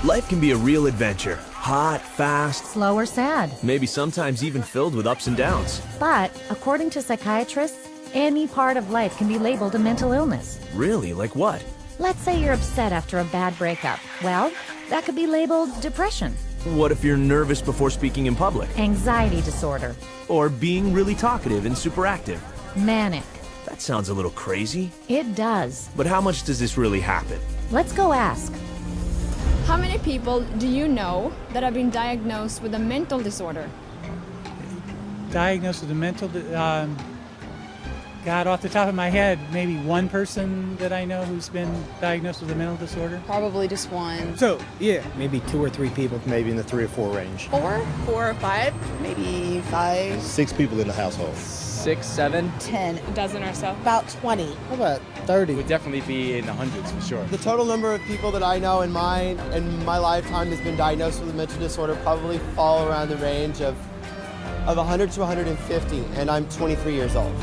Life can be a real adventure. Hot, fast, slow or sad. Maybe sometimes even filled with ups and downs. But, according to psychiatrists, any part of life can be labeled a mental illness. Really? Like what? Let's say you're upset after a bad breakup. Well, that could be labeled depression. What if you're nervous before speaking in public? Anxiety disorder. Or being really talkative and super active? Manic. That sounds a little crazy. It does. But how much does this really happen? Let's go ask. How many people do you know that have been diagnosed with a mental disorder? Diagnosed with a mental God, off the top of my head, maybe one person that I know who's been diagnosed with a mental disorder. Probably just one. So, yeah. Maybe 2 or 3 people, maybe in the 3 or 4 range. 4 or 5, maybe 5. 6 people in the household. 6, 7. 10. A dozen or so. About 20. How about 30? Would definitely be in the hundreds for sure. The total number of people that I know in my lifetime has been diagnosed with a mental disorder probably fall around the range of 100 to 150, and I'm 23 years old.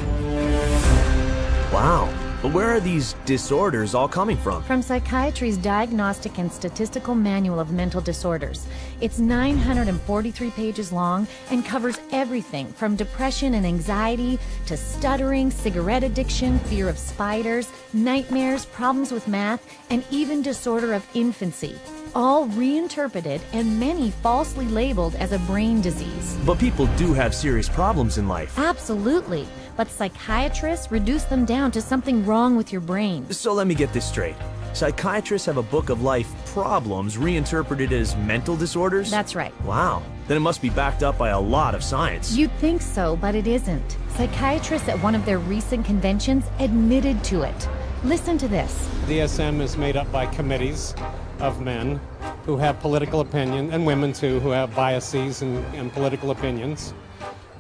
Wow. But where are these disorders all coming from? From Psychiatry's Diagnostic and Statistical Manual of Mental Disorders. It's 943 pages long and covers everything from depression and anxiety to stuttering, cigarette addiction, fear of spiders, nightmares, problems with math, and even disorder of infancy. All reinterpreted and many falsely labeled as a brain disease. But people do have serious problems in life. Absolutely. But psychiatrists reduce them down to something wrong with your brain. So let me get this straight. Psychiatrists have a book of life problems reinterpreted as mental disorders? That's right. Wow. Then it must be backed up by a lot of science. You'd think so, but it isn't. Psychiatrists at one of their recent conventions admitted to it. Listen to this. DSM is made up by committees of men who have political opinion, and women too, who have biases and political opinions.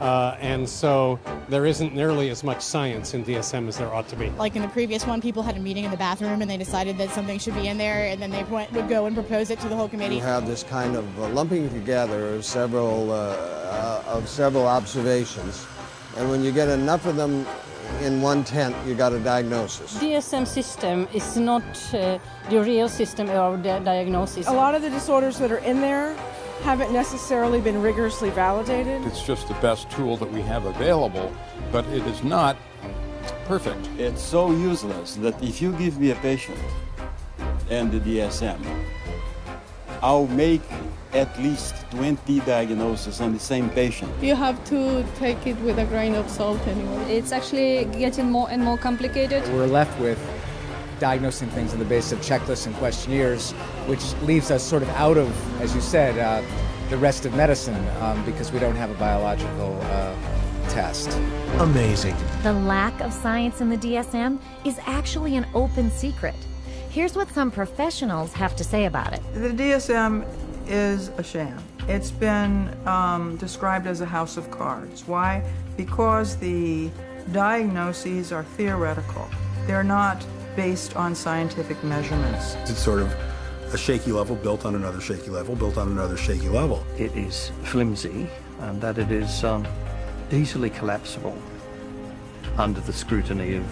And so there isn't nearly as much science in DSM as there ought to be. Like in the previous one, people had a meeting in the bathroom and they decided that something should be in there, and then they would go and propose it to the whole committee. You have this kind of lumping together of several observations, and when you get enough of them in one tent, you got a diagnosis. DSM system is not the real system of the diagnosis. A lot of the disorders that are in there haven't necessarily been rigorously validated. It's just the best tool that we have available, but it is not perfect. It's so useless that if you give me a patient and the DSM, I'll make at least 20 diagnoses on the same patient. You have to take it with a grain of salt anyway. It's actually getting more and more complicated. We're left with diagnosing things on the basis of checklists and questionnaires, which leaves us sort of out of, as you said, the rest of medicine because we don't have a biological test. Amazing. The lack of science in the DSM is actually an open secret. Here's what some professionals have to say about it. The DSM is a sham. It's been described as a house of cards. Why? Because the diagnoses are theoretical. They're not based on scientific measurements. It's sort of a shaky level built on another shaky level, built on another shaky level. It is flimsy and that it is easily collapsible under the scrutiny of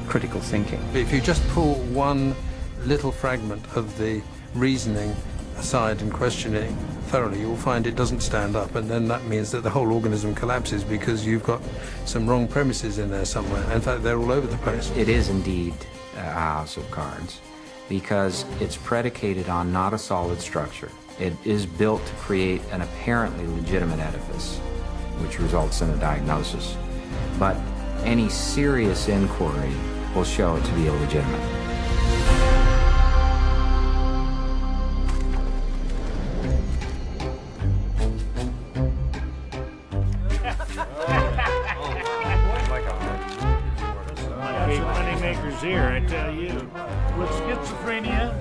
critical thinking. If you just pull one little fragment of the reasoning aside and question it thoroughly, you'll find it doesn't stand up, and then that means that the whole organism collapses because you've got some wrong premises in there somewhere. In fact, they're all over the place. It is indeed a house of cards because it's predicated on not a solid structure. It is built to create an apparently legitimate edifice, which results in a diagnosis. But any serious inquiry will show it to be illegitimate. Here, I tell you. With schizophrenia,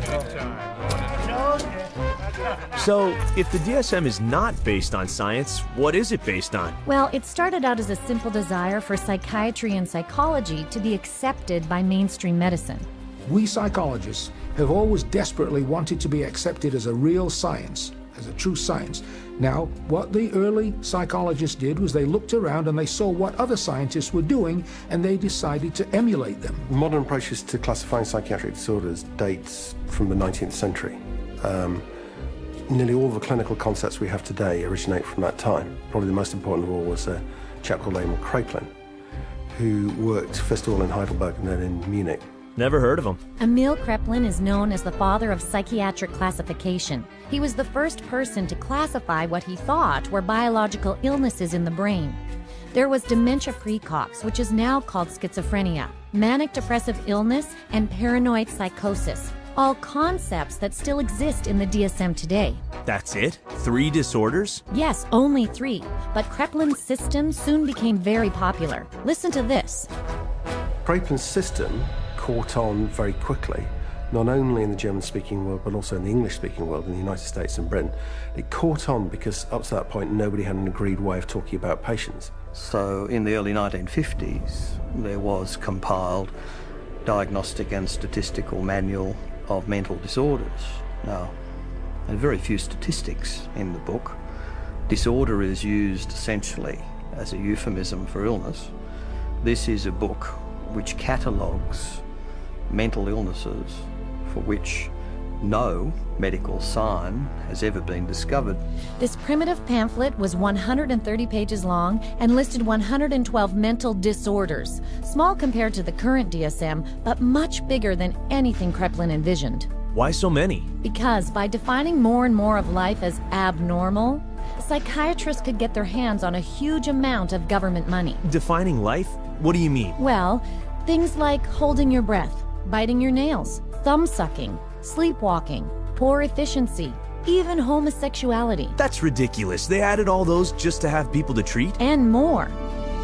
So, if the DSM is not based on science, what is it based on? Well, it started out as a simple desire for psychiatry and psychology to be accepted by mainstream medicine. We psychologists have always desperately wanted to be accepted as a real science, as a true science. Now, what the early psychologists did was they looked around and they saw what other scientists were doing, and they decided to emulate them. Modern approaches to classifying psychiatric disorders dates from the 19th century. Nearly all the clinical concepts we have today originate from that time. Probably the most important of all was a chap called Emil Kraepelin, who worked first of all in Heidelberg and then in Munich. Never heard of him. Emil Kraepelin is known as the father of psychiatric classification. He was the first person to classify what he thought were biological illnesses in the brain. There was dementia praecox, which is now called schizophrenia, manic depressive illness, and paranoid psychosis, all concepts that still exist in the DSM today. That's it? 3 disorders? Yes, only 3, but Kraepelin's system soon became very popular. Listen to this. Kraepelin's system caught on very quickly, not only in the German-speaking world, but also in the English-speaking world, in the United States and Britain. It caught on because up to that point, nobody had an agreed way of talking about patients. So in the early 1950s, there was compiled Diagnostic and Statistical Manual of Mental Disorders. Now, there are very few statistics in the book. Disorder is used essentially as a euphemism for illness. This is a book which catalogues mental illnesses for which no medical sign has ever been discovered. This primitive pamphlet was 130 pages long and listed 112 mental disorders, small compared to the current DSM, but much bigger than anything Kraepelin envisioned. Why so many? Because by defining more and more of life as abnormal, psychiatrists could get their hands on a huge amount of government money. Defining life? What do you mean? Well, things like holding your breath, biting your nails, thumb-sucking, sleepwalking, poor efficiency, even homosexuality. That's ridiculous. They added all those just to have people to treat? And more.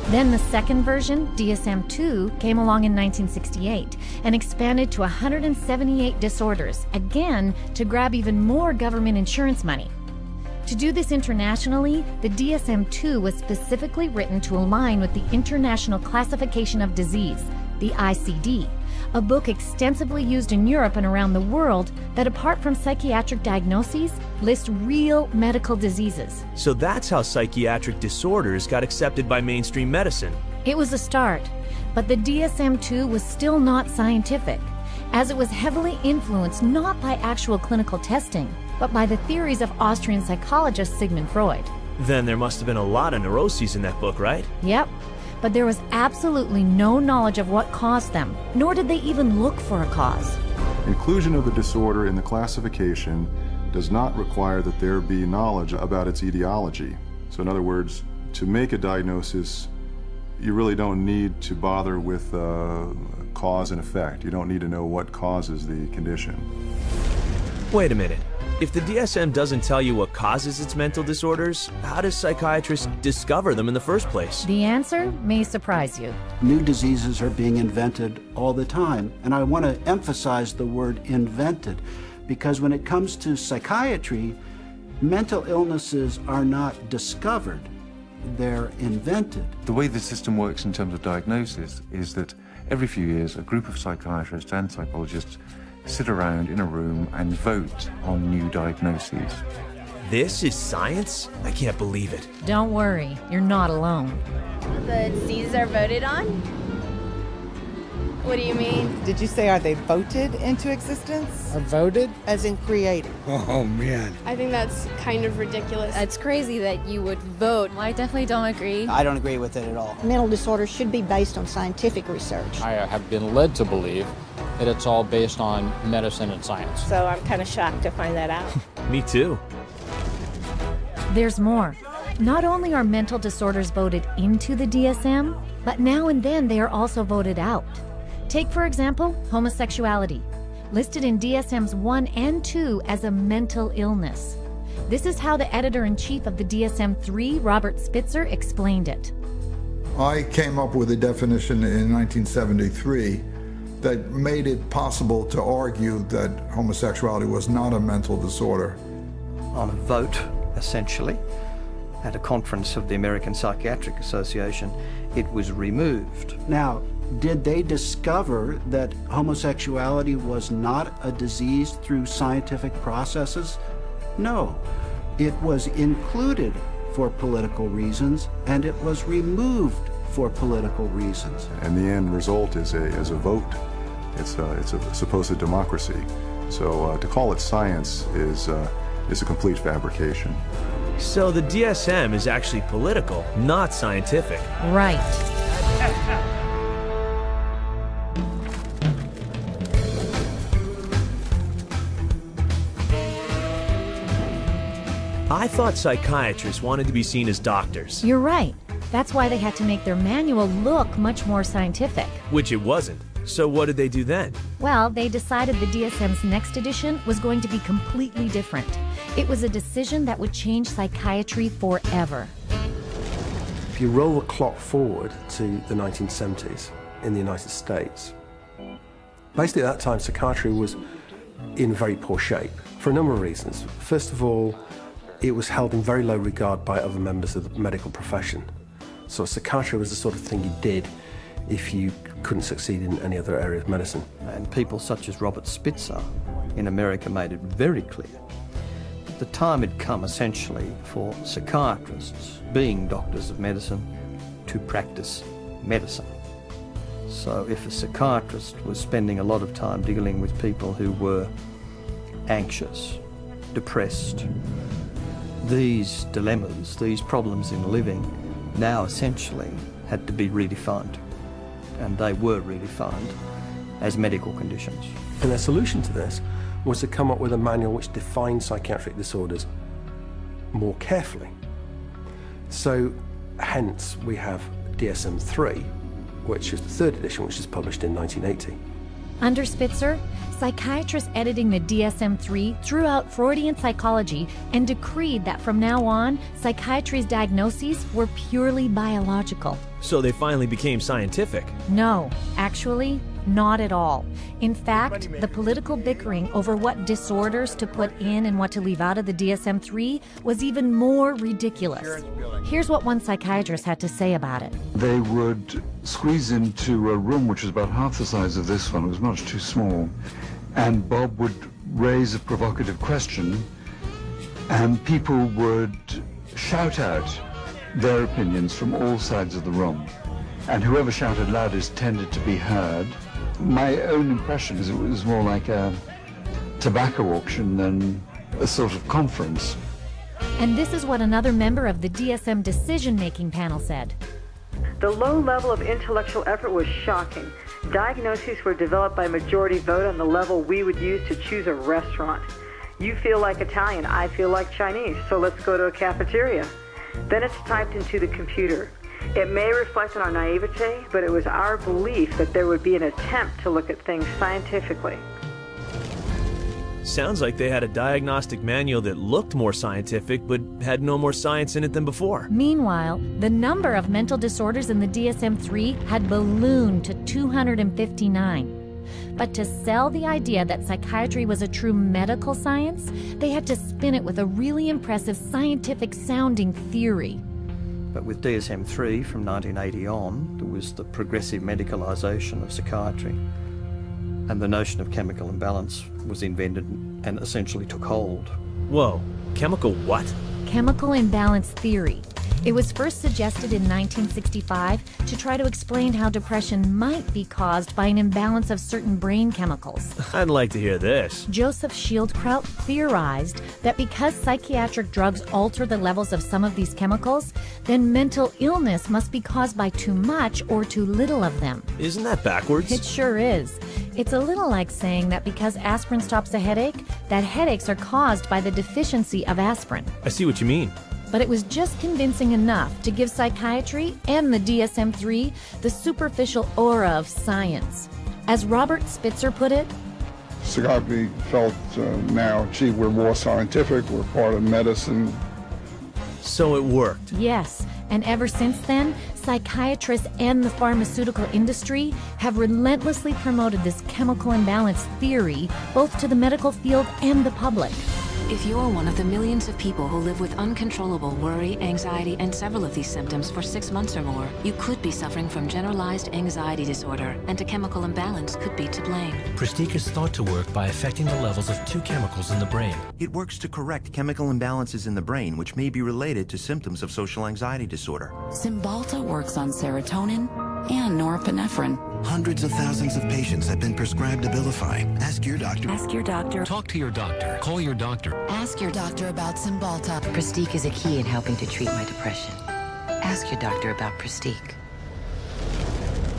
Then the second version, DSM-2, came along in 1968 and expanded to 178 disorders, again to grab even more government insurance money. To do this internationally, the DSM-2 was specifically written to align with the International Classification of Disease, the ICD, a book extensively used in Europe and around the world that, apart from psychiatric diagnoses, lists real medical diseases. So that's how psychiatric disorders got accepted by mainstream medicine. It was a start, but the DSM-2 was still not scientific, as it was heavily influenced not by actual clinical testing, but by the theories of Austrian psychologist Sigmund Freud. Then there must have been a lot of neuroses in that book, right? Yep. But there was absolutely no knowledge of what caused them, nor did they even look for a cause. Inclusion of a disorder in the classification does not require that there be knowledge about its etiology. So in other words, to make a diagnosis, you really don't need to bother with cause and effect. You don't need to know what causes the condition. Wait a minute. If the DSM doesn't tell you what causes its mental disorders, how does psychiatrists discover them in the first place? The answer may surprise you. New diseases are being invented all the time, and I want to emphasize the word invented, because when it comes to psychiatry, mental illnesses are not discovered, they're invented. The way the system works in terms of diagnosis is that every few years a group of psychiatrists and psychologists sit around in a room and vote on new diagnoses. This is science? I can't believe it. Don't worry, you're not alone. The diseases are voted on? What do you mean? Did you say, are they voted into existence? Or voted? As in created. Oh, man. I think that's kind of ridiculous. It's crazy that you would vote. I definitely don't agree. I don't agree with it at all. Mental disorders should be based on scientific research. I have been led to believe that it's all based on medicine and science. So I'm kind of shocked to find that out. Me too. There's more. Not only are mental disorders voted into the DSM, but now and then they are also voted out. Take, for example, homosexuality, listed in DSMs 1 and 2 as a mental illness. This is how the editor-in-chief of the DSM-3, Robert Spitzer, explained it. I came up with a definition in 1973 that made it possible to argue that homosexuality was not a mental disorder. On a vote, essentially, at a conference of the American Psychiatric Association, it was removed. Now, did they discover that homosexuality was not a disease through scientific processes? No. It was included for political reasons, and it was removed for political reasons. And the end result is a vote. It's a supposed democracy. So to call it science is a complete fabrication. So the DSM is actually political, not scientific. Right. I thought psychiatrists wanted to be seen as doctors. You're right. That's why they had to make their manual look much more scientific. Which it wasn't. So what did they do then? Well, they decided the DSM's next edition was going to be completely different. It was a decision that would change psychiatry forever. If you roll the clock forward to the 1970s in the United States, basically at that time psychiatry was in very poor shape for a number of reasons. First of all, it was held in very low regard by other members of the medical profession. So psychiatry was the sort of thing you did if you couldn't succeed in any other area of medicine. And people such as Robert Spitzer in America made it very clear that the time had come essentially for psychiatrists, being doctors of medicine, to practice medicine. So if a psychiatrist was spending a lot of time dealing with people who were anxious, depressed, these dilemmas, these problems in living now essentially had to be redefined. And they were redefined as medical conditions. And their solution to this was to come up with a manual which defined psychiatric disorders more carefully. So hence we have DSM-3, which is the third edition, which is published in 1980. Under Spitzer, psychiatrists editing the DSM-3 threw out Freudian psychology and decreed that from now on, psychiatry's diagnoses were purely biological. So they finally became scientific. No, actually, not at all. In fact, the political bickering over what disorders to put in and what to leave out of the DSM-3 was even more ridiculous. Here's what one psychiatrist had to say about it. They would squeeze into a room which was about half the size of this one. It was much too small. And Bob would raise a provocative question, and people would shout out their opinions from all sides of the room. And whoever shouted loudest tended to be heard. My own impression is it was more like a tobacco auction than a sort of conference. And this is what another member of the DSM decision-making panel said. The low level of intellectual effort was shocking. Diagnoses were developed by majority vote on the level we would use to choose a restaurant. You feel like Italian, I feel like Chinese, so let's go to a cafeteria. Then it's typed into the computer. It may reflect on our naivete, but it was our belief that there would be an attempt to look at things scientifically. Sounds like they had a diagnostic manual that looked more scientific but had no more science in it than before. Meanwhile, the number of mental disorders in the DSM-3 had ballooned to 259. But to sell the idea that psychiatry was a true medical science, they had to spin it with a really impressive scientific-sounding theory. But with DSM-3 from 1980 on, there was the progressive medicalisation of psychiatry, and the notion of chemical imbalance was invented and essentially took hold. Whoa, chemical what? Chemical imbalance theory. It was first suggested in 1965 to try to explain how depression might be caused by an imbalance of certain brain chemicals. I'd like to hear this. Joseph Schildkraut theorized that because psychiatric drugs alter the levels of some of these chemicals, then mental illness must be caused by too much or too little of them. Isn't that backwards? It sure is. It's a little like saying that because aspirin stops a headache, that headaches are caused by the deficiency of aspirin. I see what you mean. But it was just convincing enough to give psychiatry and the DSM-3 the superficial aura of science. As Robert Spitzer put it, psychiatry felt now, gee, we're more scientific, we're part of medicine. So it worked. Yes, and ever since then, psychiatrists and the pharmaceutical industry have relentlessly promoted this chemical imbalance theory both to the medical field and the public. If you're one of the millions of people who live with uncontrollable worry, anxiety, and several of these symptoms for 6 months or more, you could be suffering from generalized anxiety disorder, and a chemical imbalance could be to blame. Pristique is thought to work by affecting the levels of two chemicals in the brain. It works to correct chemical imbalances in the brain, which may be related to symptoms of social anxiety disorder. Cymbalta works on serotonin, and norepinephrine. Hundreds of thousands of patients have been prescribed Abilify. Ask your doctor. Ask your doctor. Talk to your doctor. Call your doctor. Ask your doctor about Cymbalta. Prestique is a key in helping to treat my depression. Ask your doctor about Prestique.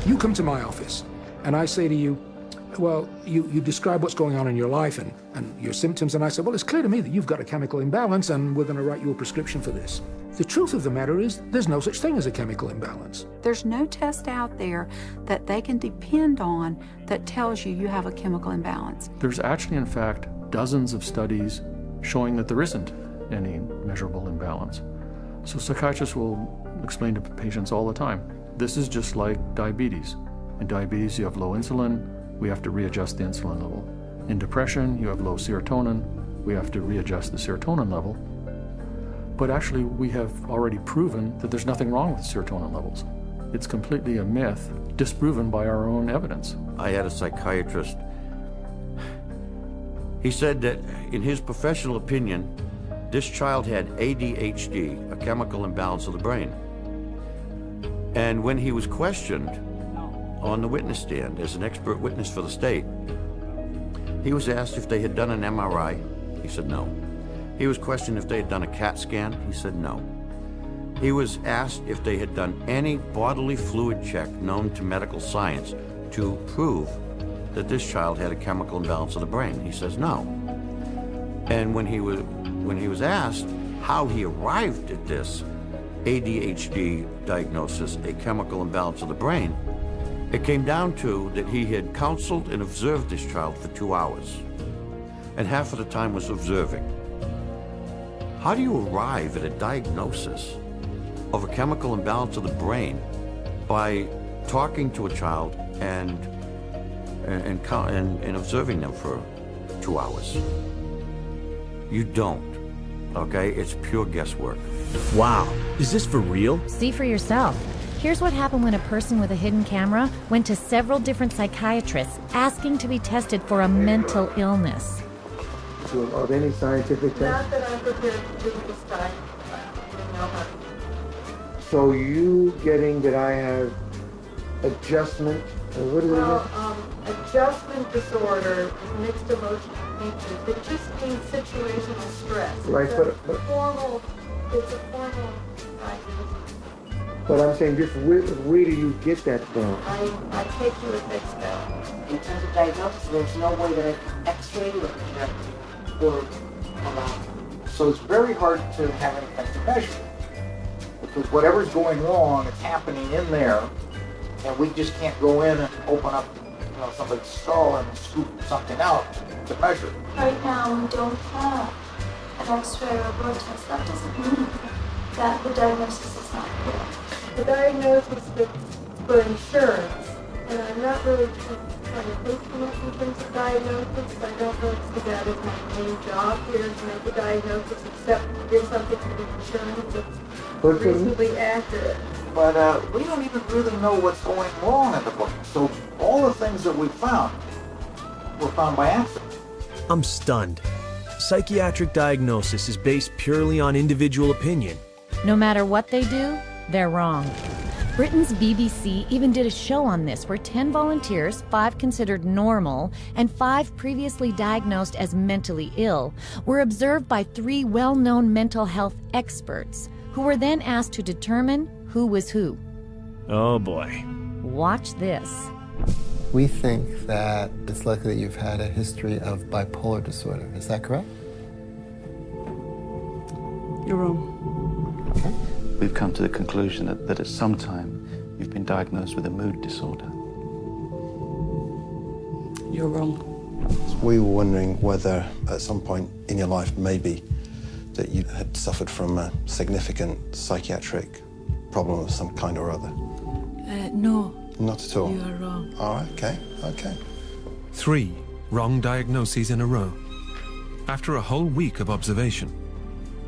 You come to my office, and I say to you, well, you describe what's going on in your life and your symptoms, and I say, well, it's clear to me that you've got a chemical imbalance, and we're going to write you a prescription for this. The truth of the matter is, there's no such thing as a chemical imbalance. There's no test out there that they can depend on that tells you have a chemical imbalance. There's actually, in fact, dozens of studies showing that there isn't any measurable imbalance. So psychiatrists will explain to patients all the time, this is just like diabetes. In diabetes, you have low insulin, we have to readjust the insulin level. In depression, you have low serotonin, we have to readjust the serotonin level. But actually, we have already proven that there's nothing wrong with serotonin levels. It's completely a myth, disproven by our own evidence. I had a psychiatrist. He said that, in his professional opinion, this child had ADHD, a chemical imbalance of the brain. And when he was questioned on the witness stand as an expert witness for the state, he was asked if they had done an MRI. He said no. He was questioned if they had done a CAT scan. He said no. He was asked if they had done any bodily fluid check known to medical science to prove that this child had a chemical imbalance of the brain. He says no. And when he was asked how he arrived at this ADHD diagnosis, a chemical imbalance of the brain, it came down to that he had counseled and observed this child for 2 hours, and half of the time was observing. How do you arrive at a diagnosis of a chemical imbalance of the brain by talking to a child and observing them for 2 hours? You don't, okay? It's pure guesswork. Wow, is this for real? See for yourself. Here's what happened when a person with a hidden camera went to several different psychiatrists asking to be tested for a mental illness. Of any scientific test? Not that I'm prepared to do this time. No. So you getting that I have adjustment, what is it? Adjustment disorder, mixed emotional features. It just means situational stress. Right, it's a formal diagnosis. But I'm saying, just where do you get that from? I take you at face value. In terms of diagnosis, there's no way that I can x-ray or project or so it's very hard to have anything to measure. Because whatever's going wrong, it's happening in there, and we just can't go in and open up somebody's skull and scoop something out to measure. Right now, we don't have an x-ray or a blood test. That doesn't mean that the diagnosis is not clear. The diagnosis is for insurance, and I'm not really trying to think too much in terms of diagnosis. I don't really see that as my main job here to make a diagnosis, except to give something to the insurance that's reasonably accurate. But we don't even really know what's going wrong in the brain. So all the things that we found were found by accident. I'm stunned. Psychiatric diagnosis is based purely on individual opinion. No matter what they do, they're wrong. Britain's BBC even did a show on this where 10 volunteers, 5 considered normal, and 5 previously diagnosed as mentally ill, were observed by 3 well-known mental health experts, who were then asked to determine who was who. Oh boy. Watch this. We think that it's likely that you've had a history of bipolar disorder. Is that correct? You're wrong. Okay. We've come to the conclusion that at some time you've been diagnosed with a mood disorder. You're wrong. So we were wondering whether at some point in your life maybe that you had suffered from a significant psychiatric problem of some kind or other. No. Not at all? You are wrong. All right, okay. 3 wrong diagnoses in a row. After a whole week of observation,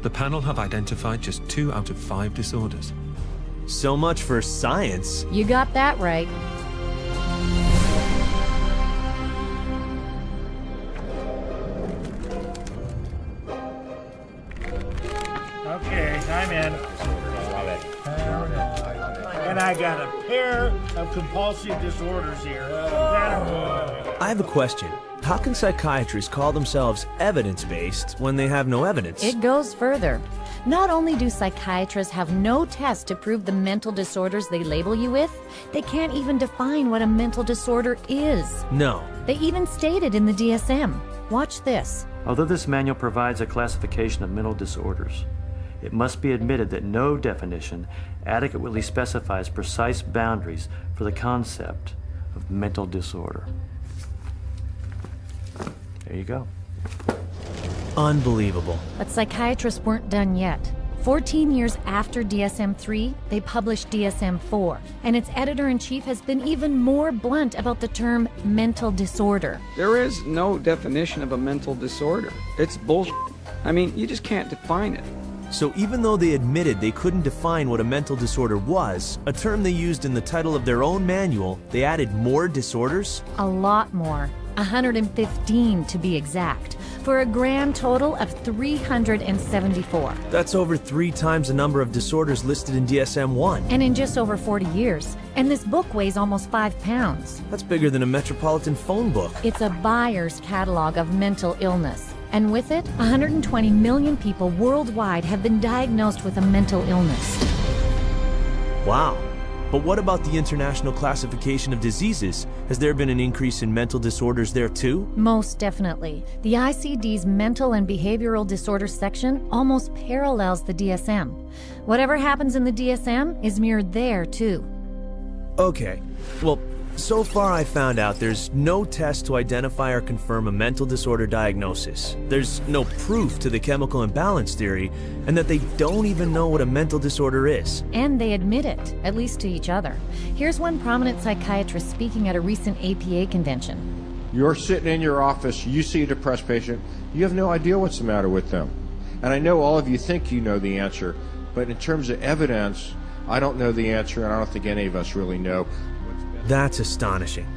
the panel have identified just 2 out of 5 disorders. So much for science. You got that right. Okay, I'm in. And I got a pair of compulsive disorders here. I have a question. How can psychiatrists call themselves evidence-based when they have no evidence? It goes further. Not only do psychiatrists have no test to prove the mental disorders they label you with, they can't even define what a mental disorder is. No. They even stated in the DSM. Watch this. Although this manual provides a classification of mental disorders, it must be admitted that no definition adequately specifies precise boundaries for the concept of mental disorder. There you go. Unbelievable. But psychiatrists weren't done yet. 14 years after DSM-3, they published DSM-4, and its editor-in-chief has been even more blunt about the term mental disorder. There is no definition of a mental disorder. It's bullshit. I mean, you just can't define it. So even though they admitted they couldn't define what a mental disorder was, a term they used in the title of their own manual, they added more disorders? A lot more. 115 to be exact, for a grand total of 374. That's over 3 times the number of disorders listed in DSM-1. And in just over 40 years. And this book weighs almost 5 pounds. That's bigger than a Metropolitan phone book. It's a buyer's catalog of mental illness. And with it, 120 million people worldwide have been diagnosed with a mental illness. Wow. But what about the International Classification of Diseases? Has there been an increase in mental disorders there too? Most definitely. The ICD's Mental and Behavioral Disorders section almost parallels the DSM. Whatever happens in the DSM is mirrored there too. Okay, well, so far I found out there's no test to identify or confirm a mental disorder diagnosis. There's no proof to the chemical imbalance theory, and that they don't even know what a mental disorder is. And they admit it, at least to each other. Here's one prominent psychiatrist speaking at a recent APA convention. You're sitting in your office, you see a depressed patient, you have no idea what's the matter with them. And I know all of you think you know the answer, but in terms of evidence, I don't know the answer, and I don't think any of us really know. That's astonishing.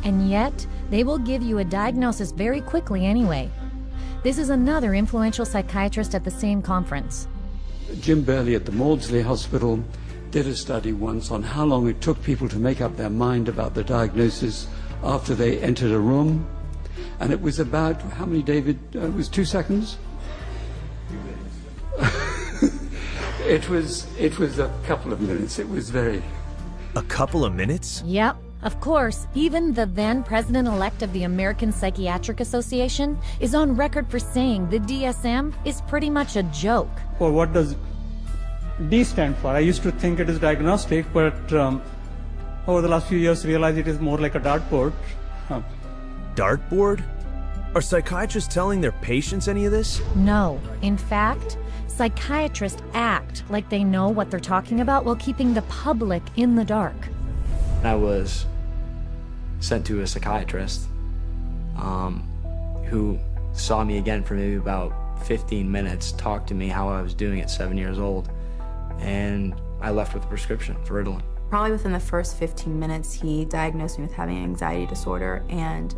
And yet, they will give you a diagnosis very quickly anyway. This is another influential psychiatrist at the same conference. Jim Burley at the Maudsley Hospital did a study once on how long it took people to make up their mind about the diagnosis after they entered a room. And it was about, how many, David? It was 2 seconds? It was a couple of minutes. It was very... A couple of minutes? Yep. Of course, even the then president-elect of the American Psychiatric Association is on record for saying the DSM is pretty much a joke. Well, what does D stand for? I used to think it is diagnostic, but over the last few years realized it is more like a dartboard. Dartboard? Are psychiatrists telling their patients any of this? No. In fact, psychiatrists act like they know what they're talking about while keeping the public in the dark. I was sent to a psychiatrist who saw me again for maybe about 15 minutes, talked to me how I was doing at 7 years old, and I left with a prescription for Ritalin. Probably within the first 15 minutes, he diagnosed me with having an anxiety disorder and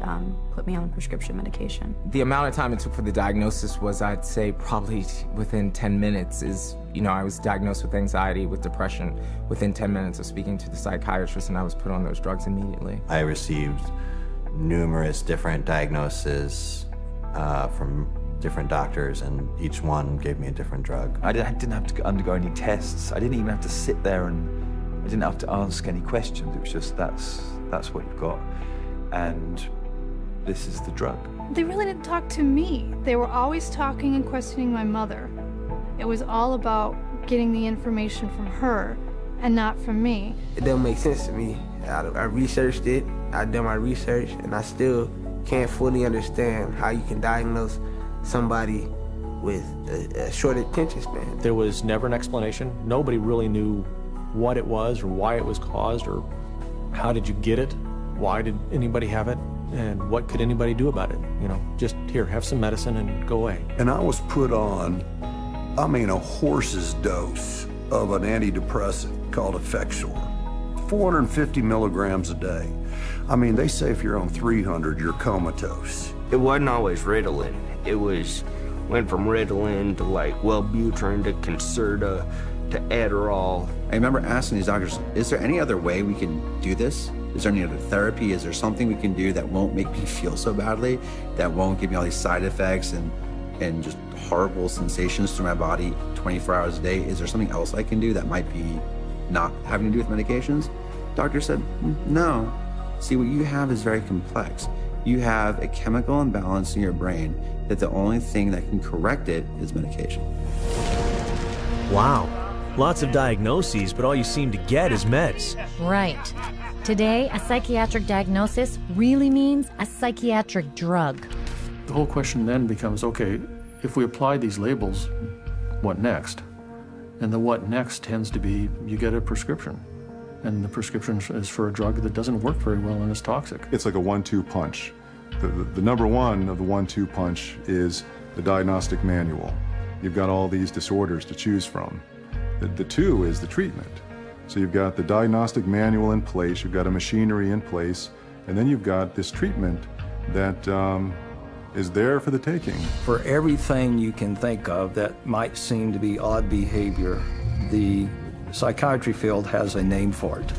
put me on prescription medication. The amount of time it took for the diagnosis was, I'd say, probably within 10 minutes is, I was diagnosed with anxiety, with depression, within 10 minutes of speaking to the psychiatrist, and I was put on those drugs immediately. I received numerous different diagnoses from different doctors, and each one gave me a different drug. I didn't have to undergo any tests. I didn't even have to sit there and I didn't have to ask any questions. It was just, that's what you've got, and this is the drug. They really didn't talk to me. They were always talking and questioning my mother. It was all about getting the information from her and not from me. It doesn't make sense to me. I researched it, I've done my research, and I still can't fully understand how you can diagnose somebody with a short attention span. There was never an explanation. Nobody really knew what it was or why it was caused or how did you get it, why did anybody have it, and what could anybody do about it. Just here, have some medicine and go away. And I was put on, a horse's dose of an antidepressant called Effexor, 450 milligrams a day. They say if you're on 300, you're comatose. It wasn't always Ritalin. It went from Ritalin to like Wellbutrin to Concerta to Adderall. I remember asking these doctors, is there any other way we can do this? Is there any other therapy? Is there something we can do that won't make me feel so badly, that won't give me all these side effects and just horrible sensations through my body 24 hours a day? Is there something else I can do that might be not having to do with medications? Doctor said, no. See, what you have is very complex. You have a chemical imbalance in your brain that the only thing that can correct it is medication. Wow. Lots of diagnoses, but all you seem to get is meds. Right. Today, a psychiatric diagnosis really means a psychiatric drug. The whole question then becomes, okay, if we apply these labels, what next? And the what next tends to be, you get a prescription. And the prescription is for a drug that doesn't work very well and is toxic. It's like a 1-2 punch. The number one of the 1-2 punch is the diagnostic manual. You've got all these disorders to choose from. The two is the treatment. So you've got the diagnostic manual in place, you've got a machinery in place, and then you've got this treatment that is there for the taking. For everything you can think of that might seem to be odd behavior, the psychiatry field has a name for it.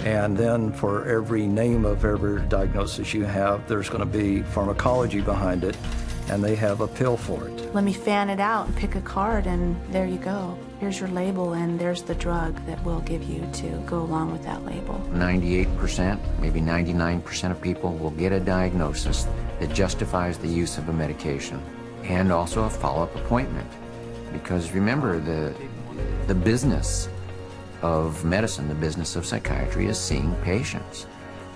And then for every name of every diagnosis you have, there's going to be pharmacology behind it, and they have a pill for it. Let me fan it out and pick a card, and there you go. Here's your label, and there's the drug that we'll give you to go along with that label. 98%, maybe 99% of people will get a diagnosis that justifies the use of a medication and also a follow-up appointment. Because remember, the business of medicine, the business of psychiatry, is seeing patients.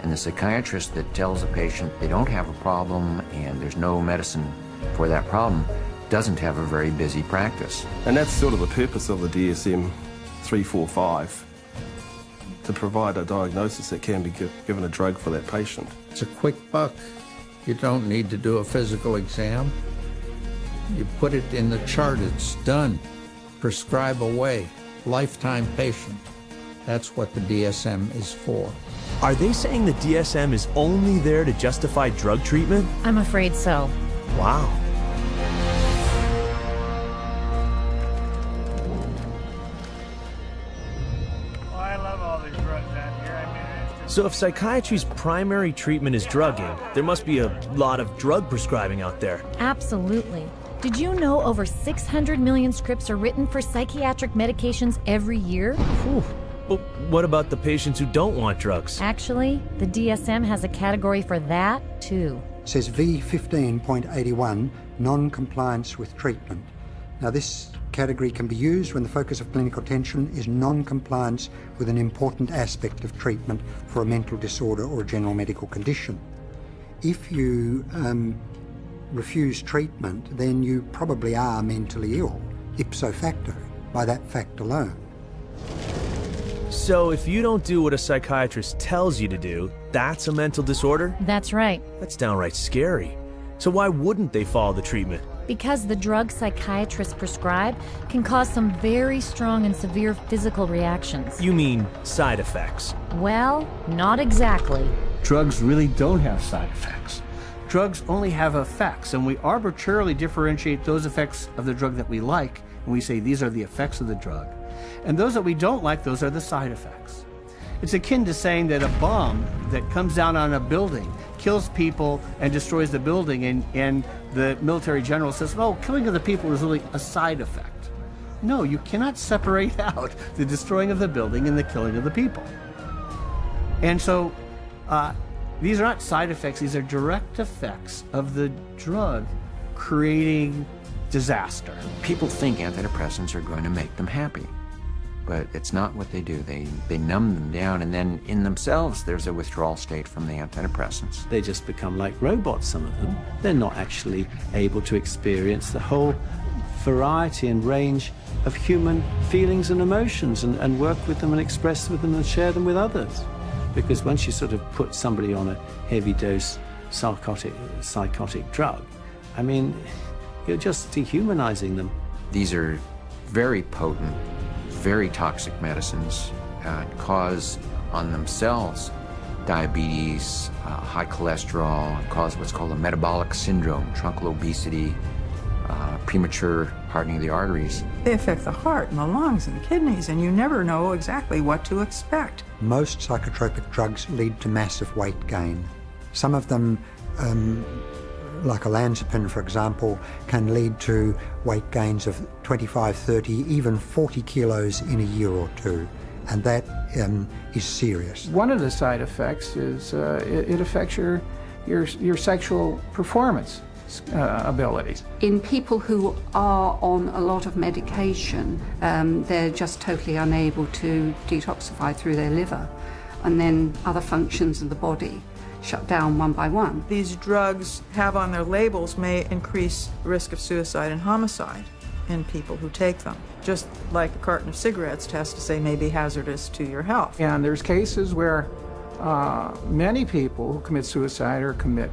And the psychiatrist that tells a patient they don't have a problem and there's no medicine for that problem doesn't have a very busy practice. And that's sort of the purpose of the DSM-345, to provide a diagnosis that can be given a drug for that patient. It's a quick buck. You don't need to do a physical exam. You put it in the chart, it's done. Prescribe away. Lifetime patient. That's what the DSM is for. Are they saying the DSM is only there to justify drug treatment? I'm afraid so. Wow. I love all these drugs out here. I mean, it's just... So if psychiatry's primary treatment is drugging, there must be a lot of drug prescribing out there. Absolutely. Did you know over 600 million scripts are written for psychiatric medications every year? Whew. But what about the patients who don't want drugs? Actually, the DSM has a category for that, too. It says V15.81, non-compliance with treatment. Now, this category can be used when the focus of clinical attention is non-compliance with an important aspect of treatment for a mental disorder or a general medical condition. If you refuse treatment, then you probably are mentally ill, ipso facto, by that fact alone. So if you don't do what a psychiatrist tells you to do, that's a mental disorder? That's right. That's downright scary. So why wouldn't they follow the treatment? Because the drugs psychiatrists prescribe can cause some very strong and severe physical reactions. You mean side effects? Well, not exactly. Drugs really don't have side effects. Drugs only have effects, and we arbitrarily differentiate those effects of the drug that we like, and we say these are the effects of the drug. And those that we don't like, those are the side effects. It's akin to saying that a bomb that comes down on a building kills people and destroys the building, and the military general says, oh, killing of the people is really a side effect. No, you cannot separate out the destroying of the building and the killing of the people. And so these are not side effects, these are direct effects of the drug creating disaster. People think antidepressants are going to make them happy, but it's not what they do. They numb them down, and then in themselves there's a withdrawal state from the antidepressants. They just become like robots, some of them. They're not actually able to experience the whole variety and range of human feelings and emotions and work with them and express with them and share them with others. Because once you sort of put somebody on a heavy dose psychotic drug, I mean, you're just dehumanizing them. These are very potent, very toxic medicines, cause on themselves diabetes, high cholesterol, cause what's called a metabolic syndrome, truncal obesity, premature hardening of the arteries. They affect the heart and the lungs and the kidneys, and you never know exactly what to expect. Most psychotropic drugs lead to massive weight gain. Some of them, like olanzapine, for example, can lead to weight gains of 25, 30, even 40 kilos in a year or two. And that is serious. One of the side effects is it affects your sexual performance abilities. In people who are on a lot of medication, they're just totally unable to detoxify through their liver, and then other functions of the body shut down one by one. These drugs have on their labels may increase risk of suicide and homicide in people who take them. Just like a carton of cigarettes test to say may be hazardous to your health. And there's cases where many people who commit suicide or commit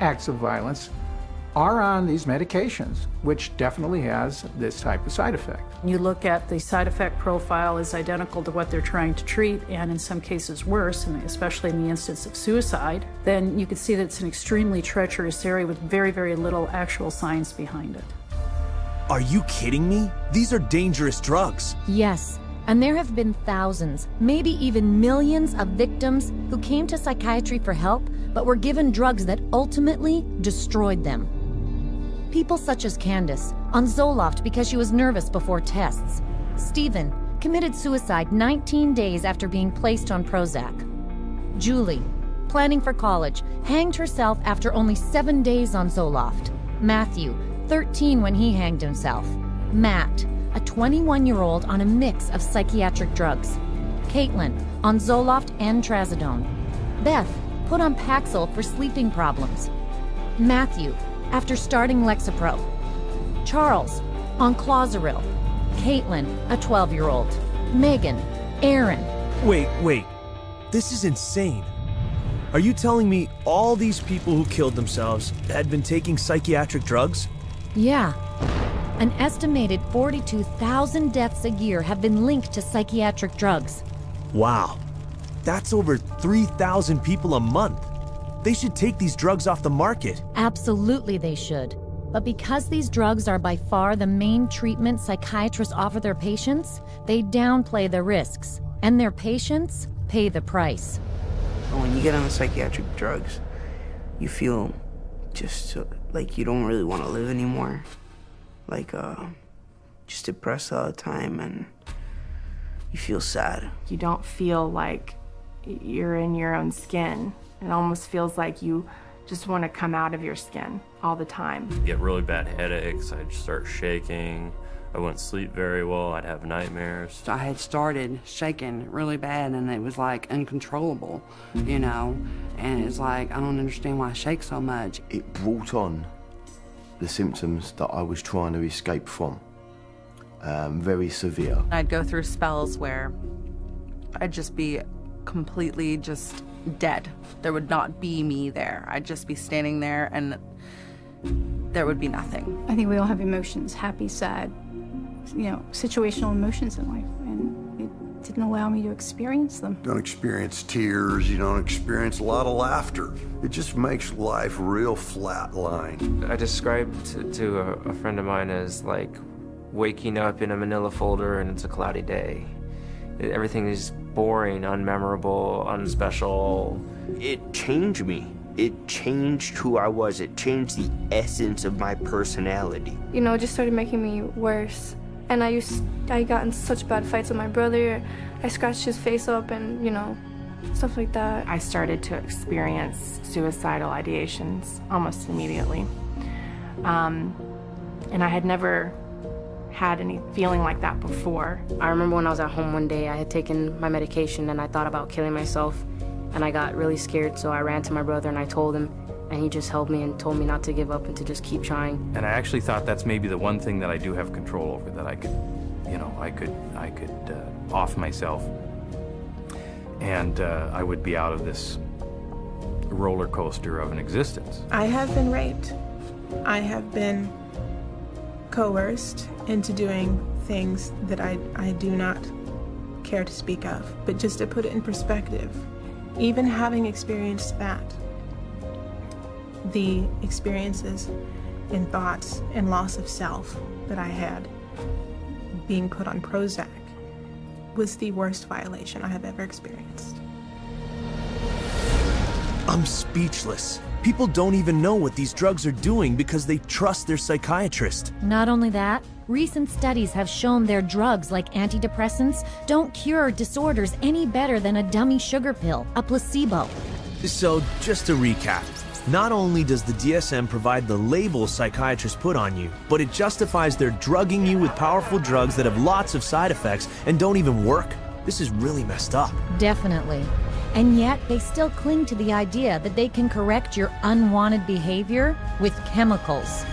acts of violence are on these medications, which definitely has this type of side effect. You look at the side effect profile is identical to what they're trying to treat, and in some cases worse, and especially in the instance of suicide, then you can see that it's an extremely treacherous area with very, very little actual science behind it. Are you kidding me? These are dangerous drugs. Yes, and there have been thousands, maybe even millions of victims who came to psychiatry for help, but were given drugs that ultimately destroyed them. People such as Candace, on Zoloft because she was nervous before tests. Stephen committed suicide 19 days after being placed on Prozac. Julie, planning for college, hanged herself after only 7 days on Zoloft. Matthew, 13 when he hanged himself. Matt, a 21-year-old on a mix of psychiatric drugs. Caitlin, on Zoloft and Trazodone. Beth, put on Paxil for sleeping problems. Matthew, after starting Lexapro. Charles, on Clozaril. Caitlin, a 12-year-old. Megan, Aaron. Wait. This is insane. Are you telling me all these people who killed themselves had been taking psychiatric drugs? Yeah. An estimated 42,000 deaths a year have been linked to psychiatric drugs. Wow. That's over 3,000 people a month. They should take these drugs off the market. Absolutely they should. But because these drugs are by far the main treatment psychiatrists offer their patients, they downplay the risks. And their patients pay the price. When you get on the psychiatric drugs, you feel just like you don't really want to live anymore. Like, just depressed all the time, and you feel sad. You don't feel like you're in your own skin. It almost feels like you just want to come out of your skin all the time. Get really bad headaches, I'd start shaking, I wouldn't sleep very well, I'd have nightmares. I had started shaking really bad, and it was like uncontrollable, you know, and it's like, I don't understand why I shake so much. It brought on the symptoms that I was trying to escape from, very severe. I'd go through spells where I'd just be completely just dead. There would not be me there. I'd just be standing there and there would be nothing. I think we all have emotions, happy, sad, you know, situational emotions in life, and it didn't allow me to experience them. You don't experience tears, you don't experience a lot of laughter. It just makes life real flatline. I described to a friend of mine as like waking up in a manila folder and it's a cloudy day. Everything is boring, unmemorable, unspecial. It changed me. It changed who I was. It changed the essence of my personality. You know, it just started making me worse. And I got in such bad fights with my brother. I scratched his face up and, you know, stuff like that. I started to experience suicidal ideations almost immediately. And I had never had any feeling like that before. I remember when I was at home one day, I had taken my medication and I thought about killing myself, and I got really scared, so I ran to my brother and I told him, and he just held me and told me not to give up and to just keep trying. And I actually thought that's maybe the one thing that I do have control over, that I could, you know, I could off myself, and I would be out of this roller coaster of an existence. I have been raped. I have been coerced into doing things that I do not care to speak of. But just to put it in perspective, even having experienced that, the experiences in thoughts and loss of self that I had, being put on Prozac was the worst violation I have ever experienced. I'm speechless. People don't even know what these drugs are doing because they trust their psychiatrist. Not only that, recent studies have shown their drugs like antidepressants don't cure disorders any better than a dummy sugar pill, a placebo. So, just to recap, not only does the DSM provide the label psychiatrists put on you, but it justifies their drugging you with powerful drugs that have lots of side effects and don't even work. This is really messed up. Definitely. And yet, they still cling to the idea that they can correct your unwanted behavior with chemicals.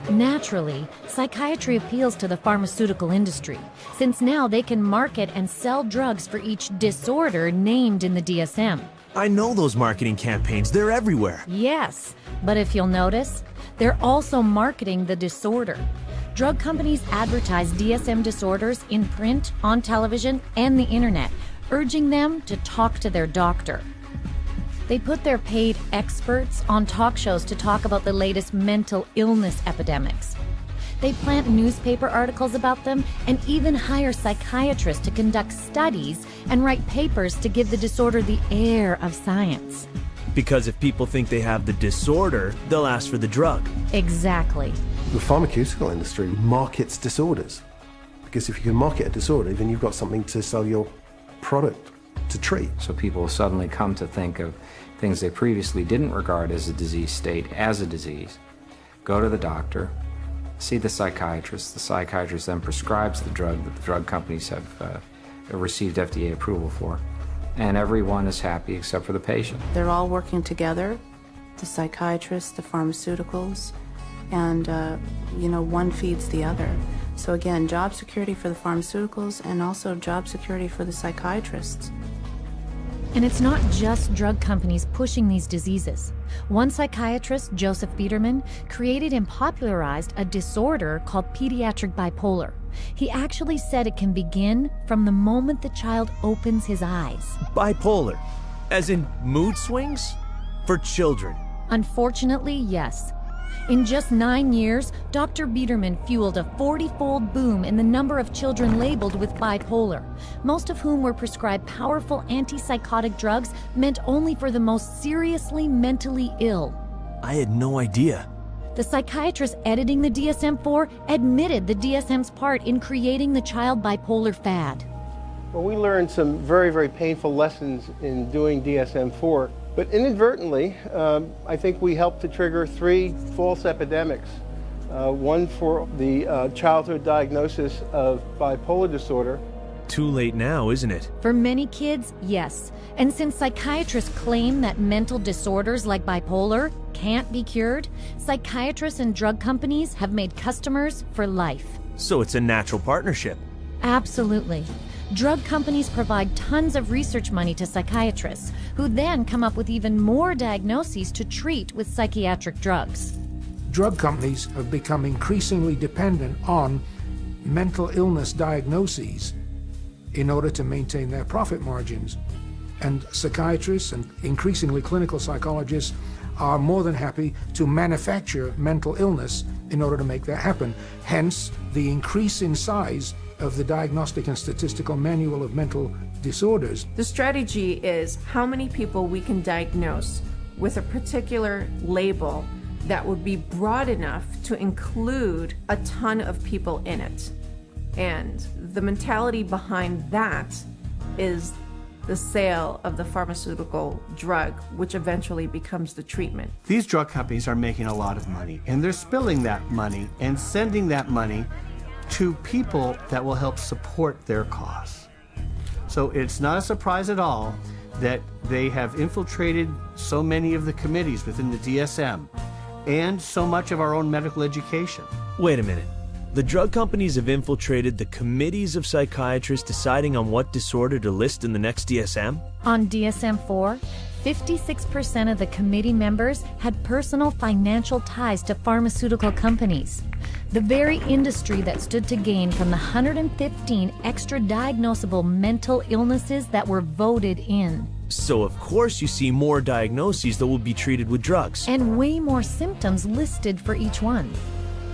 Naturally, psychiatry appeals to the pharmaceutical industry, since now they can market and sell drugs for each disorder named in the DSM. I know those marketing campaigns, they're everywhere. Yes, but if you'll notice, they're also marketing the disorder. Drug companies advertise DSM disorders in print, on television, and the internet, urging them to talk to their doctor. They put their paid experts on talk shows to talk about the latest mental illness epidemics. They plant newspaper articles about them and even hire psychiatrists to conduct studies and write papers to give the disorder the air of science. Because if people think they have the disorder, they'll ask for the drug. Exactly. The pharmaceutical industry markets disorders. Because if you can market a disorder, then you've got something to sell your product to treat. So people suddenly come to think of things they previously didn't regard as a disease state as a disease, go to the doctor, see the psychiatrist then prescribes the drug that the drug companies have received FDA approval for, and everyone is happy except for the patient. They're all working together, the psychiatrists, the pharmaceuticals, and one feeds the other. So again, job security for the pharmaceuticals and also job security for the psychiatrists. And it's not just drug companies pushing these diseases. One psychiatrist, Joseph Biederman, created and popularized a disorder called pediatric bipolar. He actually said it can begin from the moment the child opens his eyes. Bipolar? As in mood swings? For children? Unfortunately, yes. In just 9 years, Dr. Biederman fueled a 40-fold boom in the number of children labeled with bipolar, most of whom were prescribed powerful antipsychotic drugs meant only for the most seriously mentally ill. I had no idea. The psychiatrist editing the DSM-4 admitted the DSM's part in creating the child bipolar fad. Well, we learned some very, very painful lessons in doing DSM-4. But inadvertently, I think we helped to trigger 3 false epidemics. One for the childhood diagnosis of bipolar disorder. Too late now, isn't it? For many kids, yes. And since psychiatrists claim that mental disorders like bipolar can't be cured, psychiatrists and drug companies have made customers for life. So it's a natural partnership. Absolutely. Drug companies provide tons of research money to psychiatrists, who then come up with even more diagnoses to treat with psychiatric drugs. Drug companies have become increasingly dependent on mental illness diagnoses in order to maintain their profit margins. And psychiatrists and increasingly clinical psychologists are more than happy to manufacture mental illness in order to make that happen. Hence, the increase in size of the Diagnostic and Statistical Manual of Mental Disorders. The strategy is how many people we can diagnose with a particular label that would be broad enough to include a ton of people in it. And the mentality behind that is the sale of the pharmaceutical drug, which eventually becomes the treatment. These drug companies are making a lot of money, and they're spilling that money and sending that money to people that will help support their cause. So it's not a surprise at all that they have infiltrated so many of the committees within the DSM and so much of our own medical education. Wait a minute. The drug companies have infiltrated the committees of psychiatrists deciding on what disorder to list in the next DSM? On DSM-4, 56% of the committee members had personal financial ties to pharmaceutical companies. the very industry that stood to gain from the 115 extra diagnosable mental illnesses that were voted in. So of course you see more diagnoses that will be treated with drugs. And way more symptoms listed for each one.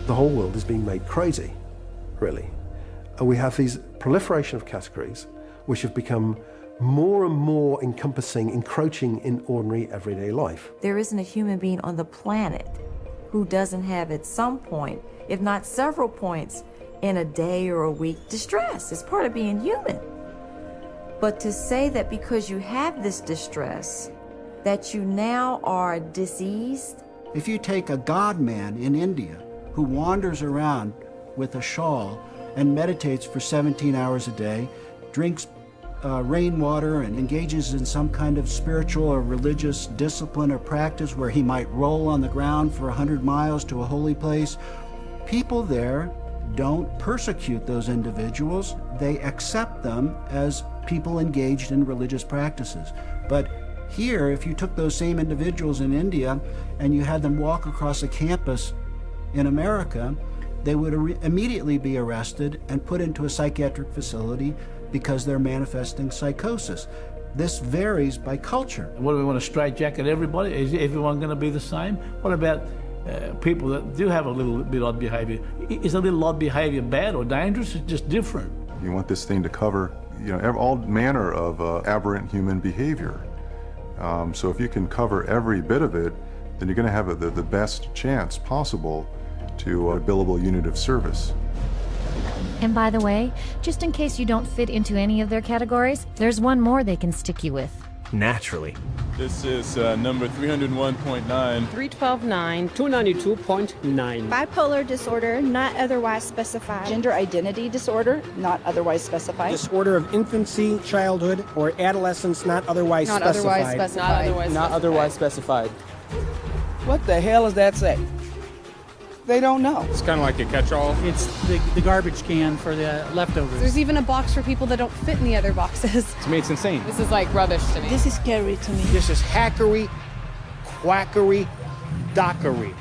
The whole world is being made crazy, really. And we have these proliferation of categories which have become more and more encompassing, encroaching in ordinary everyday life. There isn't a human being on the planet who doesn't have at some point, if not several points, in a day or a week, distress. It's part of being human. But to say that because you have this distress, that you now are diseased. If you take a god man in India who wanders around with a shawl and meditates for 17 hours a day, drinks rainwater and engages in some kind of spiritual or religious discipline or practice where he might roll on the ground for 100 miles to a holy place, people there don't persecute those individuals. They accept them as people engaged in religious practices. But here, if you took those same individuals in India and you had them walk across a campus in America, they would immediately be arrested and put into a psychiatric facility because they're manifesting psychosis. This varies by culture. What do we want to straitjacket everybody? Is everyone going to be the same? What about people that do have a little bit odd behavior? Is a little odd behavior bad or dangerous? It's just different. You want this thing to cover, all manner of aberrant human behavior. So if you can cover every bit of it, then you're going to have the best chance possible to a billable unit of service. And by the way, just in case you don't fit into any of their categories, there's one more they can stick you with. Naturally. This is number 301.9. 312.9. 292.9. Bipolar disorder, not otherwise specified. Gender identity disorder, not otherwise specified. Disorder of infancy, childhood, or adolescence, not otherwise specified. Not otherwise specified. What the hell does that say? They don't know. It's kind of like a catch-all. It's the garbage can for the leftovers. There's even a box for people that don't fit in the other boxes. To me, it's insane. This is like rubbish to me. This is scary to me. This is hackery, quackery, dockery.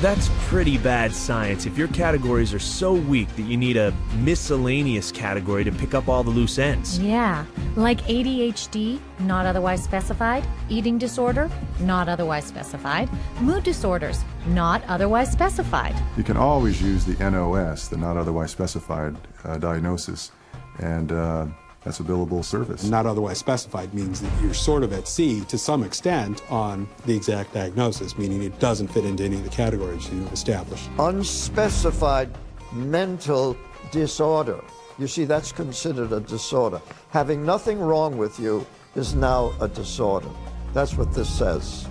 That's pretty bad science if your categories are so weak that you need a miscellaneous category to pick up all the loose ends. Yeah, like ADHD, not otherwise specified, eating disorder, not otherwise specified, mood disorders, not otherwise specified. You can always use the NOS, the not otherwise specified diagnosis, and that's a billable service. Not otherwise specified means that you're sort of at sea to some extent on the exact diagnosis, meaning it doesn't fit into any of the categories you've established. Unspecified mental disorder. You see, that's considered a disorder. Having nothing wrong with you is now a disorder. That's what this says.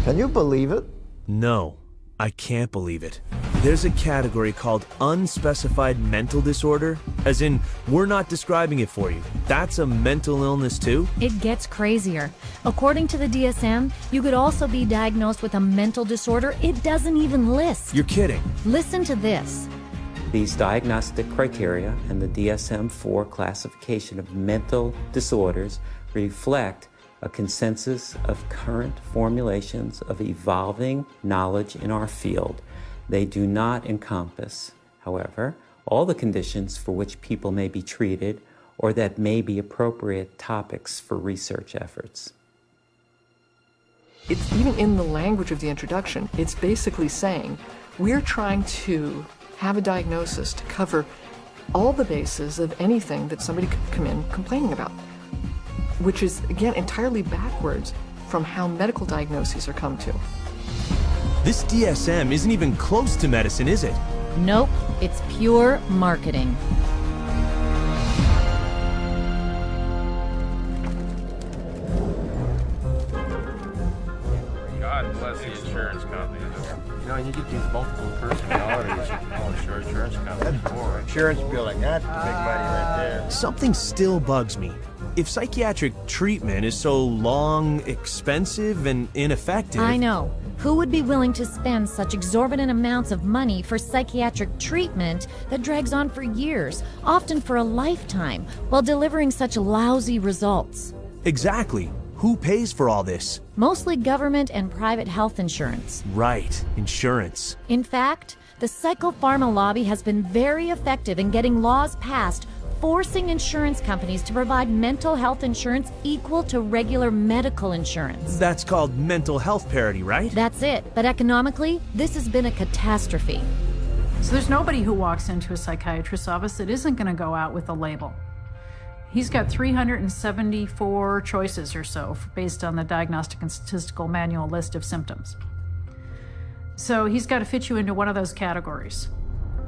Can you believe it? No, I can't believe it. There's a category called unspecified mental disorder, as in, we're not describing it for you. That's a mental illness too? It gets crazier. According to the DSM, you could also be diagnosed with a mental disorder it doesn't even list. You're kidding. Listen to this. These diagnostic criteria and the DSM-4 classification of mental disorders reflect a consensus of current formulations of evolving knowledge in our field. They do not encompass, however, all the conditions for which people may be treated or that may be appropriate topics for research efforts. It's even in the language of the introduction, it's basically saying we're trying to have a diagnosis to cover all the bases of anything that somebody could come in complaining about, which is, again, entirely backwards from how medical diagnoses are come to. This DSM isn't even close to medicine, is it? Nope, it's pure marketing. God bless the insurance companies. You get these multiple personalities. Oh, sure, insurance companies. That's more insurance bill like that. Big money right there. Something still bugs me. If psychiatric treatment is so long, expensive, and ineffective... I know. Who would be willing to spend such exorbitant amounts of money for psychiatric treatment that drags on for years, often for a lifetime, while delivering such lousy results? Exactly. Who pays for all this? Mostly government and private health insurance. Right, insurance. In fact, the psychopharma lobby has been very effective in getting laws passed forcing insurance companies to provide mental health insurance equal to regular medical insurance. That's called mental health parity, right? That's it. But economically, this has been a catastrophe. So there's nobody who walks into a psychiatrist's office that isn't going to go out with a label. He's got 374 choices or so based on the Diagnostic and Statistical Manual list of symptoms. So he's got to fit you into one of those categories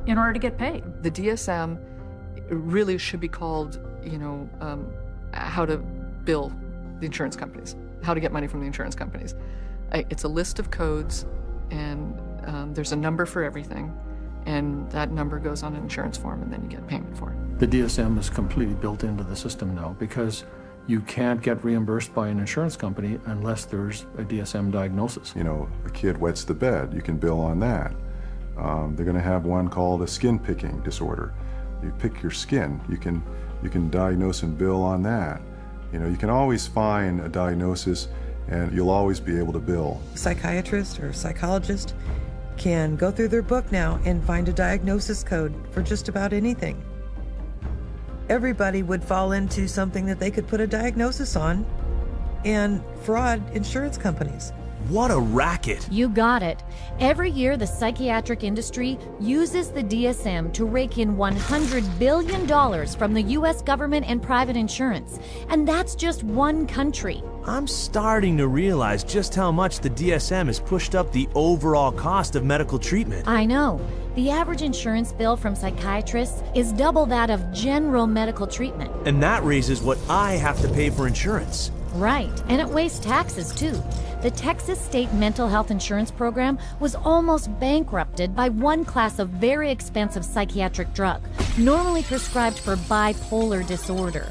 in order to get paid. The DSM really should be called, how to bill the insurance companies, how to get money from the insurance companies. It's a list of codes, and there's a number for everything, and that number goes on an insurance form, and then you get payment for it. The DSM is completely built into the system now because you can't get reimbursed by an insurance company unless there's a DSM diagnosis. A kid wets the bed, you can bill on that. They're going to have one called a skin picking disorder. You pick your skin, you can diagnose and bill on that. You can always find a diagnosis and you'll always be able to bill. A psychiatrist or psychologist can go through their book now and find a diagnosis code for just about anything. Everybody would fall into something that they could put a diagnosis on and fraud insurance companies. What a racket! You got it. Every year, the psychiatric industry uses the DSM to rake in $100 billion from the U.S. government and private insurance. And that's just one country. I'm starting to realize just how much the DSM has pushed up the overall cost of medical treatment. I know. The average insurance bill from psychiatrists is double that of general medical treatment. And that raises what I have to pay for insurance. Right, and it wastes taxes too. The Texas State Mental Health Insurance Program was almost bankrupted by one class of very expensive psychiatric drug, normally prescribed for bipolar disorder.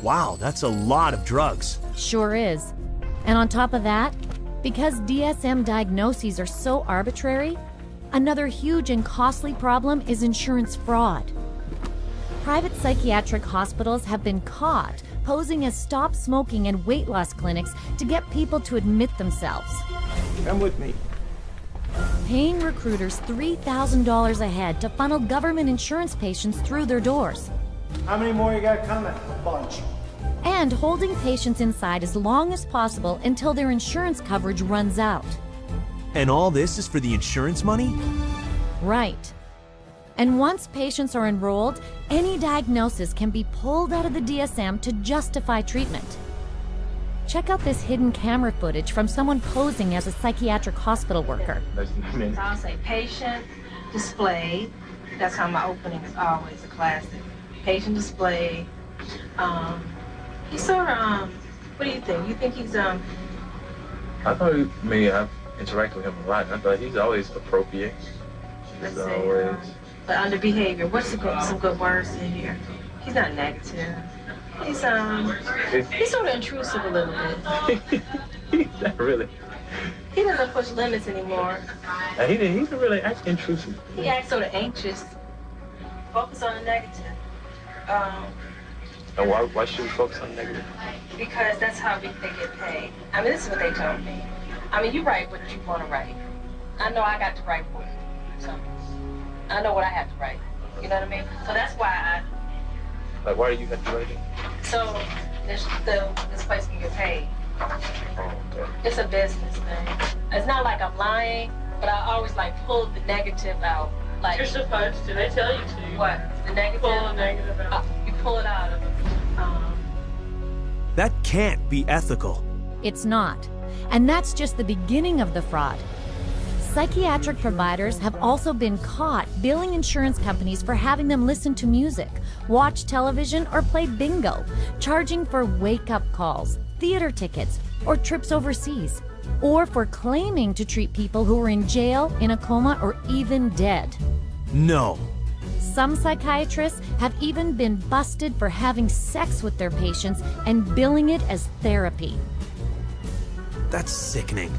Wow, that's a lot of drugs. Sure is. And on top of that, because DSM diagnoses are so arbitrary, another huge and costly problem is insurance fraud. Private psychiatric hospitals have been caught posing as stop smoking and weight loss clinics to get people to admit themselves. Come with me. Paying recruiters $3,000 a head to funnel government insurance patients through their doors. How many more you got coming? A bunch. And holding patients inside as long as possible until their insurance coverage runs out. And all this is for the insurance money? Right. And once patients are enrolled, any diagnosis can be pulled out of the DSM to justify treatment. Check out this hidden camera footage from someone posing as a psychiatric hospital worker. I'll say patient display. That's how my opening is always a classic. Patient display. He's sort of, what do you think? You think he's, I thought, I've interacted with him a lot, and I thought he's always appropriate. He's always... But under behavior, what's some good words in here? He's not negative. He's sort of intrusive a little bit. Not really. He doesn't push limits anymore. He doesn't really act intrusive. He acts sort of anxious. Focus on the negative. And why should we focus on the negative? Because that's how they get paid. I mean, this is what they told me. I mean, you write what you want to write. I know I got to write for you. So I know what I have to write. You know what I mean? So that's why Like, why do you have to write it? So this place can get paid. Oh, okay. It's a business thing. It's not like I'm lying, but I always pull the negative out. You're supposed to. They tell you to. What? The negative? Pull the negative out. You pull it out of them. That can't be ethical. It's not. And that's just the beginning of the fraud. Psychiatric providers have also been caught billing insurance companies for having them listen to music, watch television, or play bingo, charging for wake-up calls, theater tickets, or trips overseas, or for claiming to treat people who are in jail, in a coma, or even dead. No. Some psychiatrists have even been busted for having sex with their patients and billing it as therapy. That's sickening.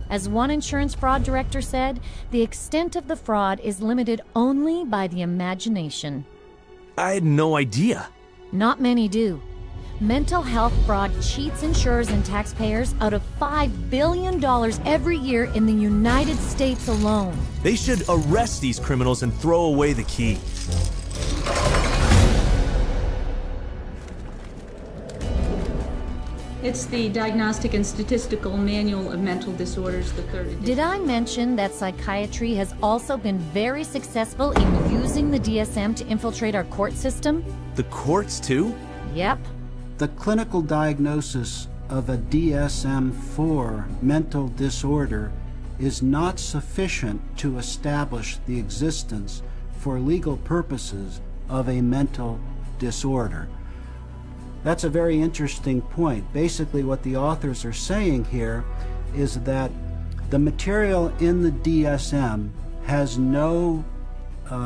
As one insurance fraud director said, the extent of the fraud is limited only by the imagination. I had no idea. Not many do. mental health fraud cheats insurers and taxpayers out of $5 billion every year in the United States alone. They should arrest these criminals and throw away the key. It's the Diagnostic and Statistical Manual of Mental Disorders, the third edition. Did I mention that psychiatry has also been very successful in using the DSM to infiltrate our court system? The courts too? Yep. The clinical diagnosis of a DSM-4 mental disorder is not sufficient to establish the existence for legal purposes of a mental disorder. That's a very interesting point. Basically, what the authors are saying here is that the material in the DSM has no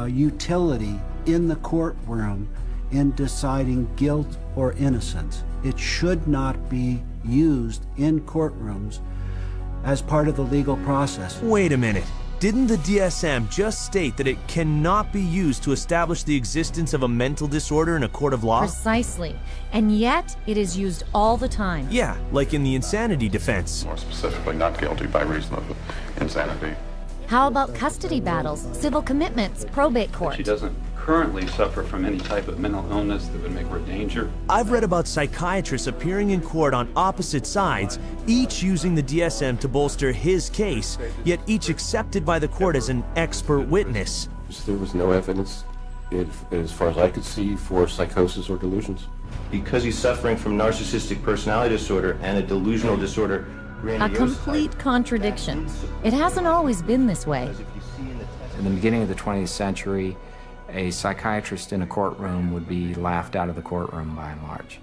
utility in the courtroom in deciding guilt or innocence. It should not be used in courtrooms as part of the legal process. Wait a minute. Didn't the DSM just state that it cannot be used to establish the existence of a mental disorder in a court of law? Precisely. And yet, it is used all the time. Yeah, like in the insanity defense. More specifically, not guilty by reason of insanity. How about custody battles, civil commitments, probate court? She doesn't currently suffer from any type of mental illness that would make her a danger. I've read about psychiatrists appearing in court on opposite sides, each using the DSM to bolster his case, yet each accepted by the court as an expert witness. There was no evidence, as far as I could see, for psychosis or delusions. Because he's suffering from narcissistic personality disorder and a delusional disorder, a complete contradiction. It hasn't always been this way. In the beginning of the 20th century, a psychiatrist in a courtroom would be laughed out of the courtroom by and large.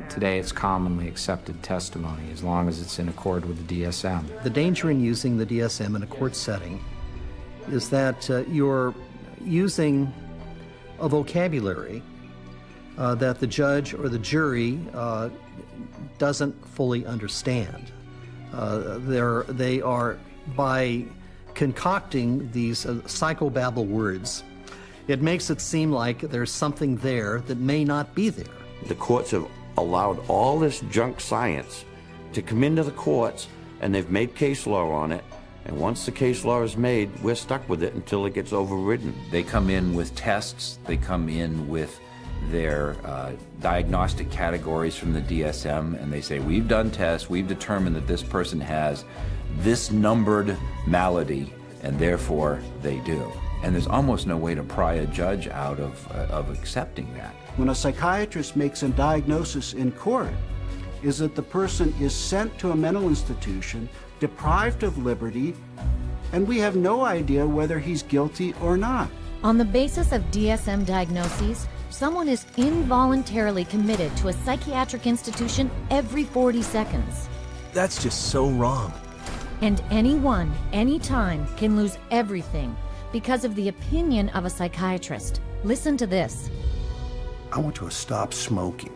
Today it's commonly accepted testimony as long as it's in accord with the DSM. The danger in using the DSM in a court setting is that you're using a vocabulary that the judge or the jury doesn't fully understand. They are, by concocting these psychobabble words, it makes it seem like there's something there that may not be there. The courts have allowed all this junk science to come into the courts, and they've made case law on it, and once the case law is made, we're stuck with it until it gets overridden. They come in with tests, they come in with their diagnostic categories from the DSM, and they say, we've done tests, we've determined that this person has this numbered malady, and therefore they do. And there's almost no way to pry a judge out of accepting that. When a psychiatrist makes a diagnosis in court, is that the person is sent to a mental institution, deprived of liberty, and we have no idea whether he's guilty or not. On the basis of DSM diagnoses, someone is involuntarily committed to a psychiatric institution every 40 seconds. That's just so wrong. And anyone, anytime, can lose everything because of the opinion of a psychiatrist. Listen to this. I went to a stop smoking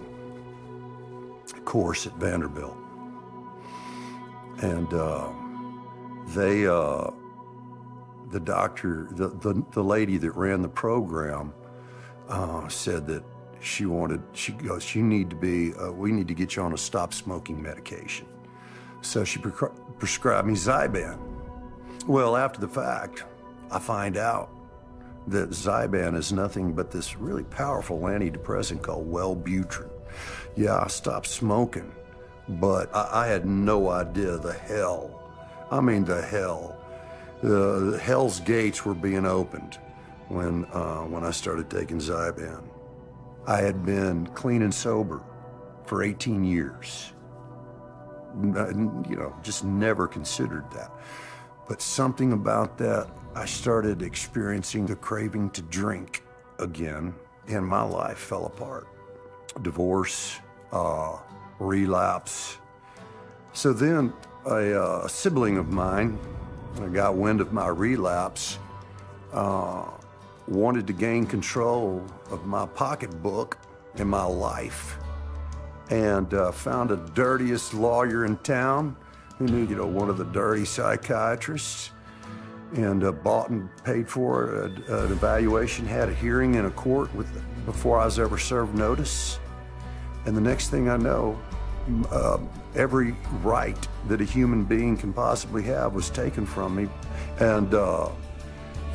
course at Vanderbilt. And the doctor, the lady that ran the program said that she goes, we need to get you on a stop smoking medication. So she prescribed me Zyban. Well, after the fact, I find out that Zyban is nothing but this really powerful antidepressant called Wellbutrin. Yeah, I stopped smoking, but I had no idea the hell. I mean, the hell. The hell's gates were being opened when I started taking Zyban. I had been clean and sober for 18 years. Just never considered that. But something about that, I started experiencing the craving to drink again, and my life fell apart. Divorce, relapse. So then a sibling of mine got wind of my relapse, wanted to gain control of my pocketbook and my life, and found a dirtiest lawyer in town who knew, one of the dirty psychiatrists, and bought and paid for an evaluation, had a hearing in a court before I was ever served notice. And the next thing I know, every right that a human being can possibly have was taken from me. And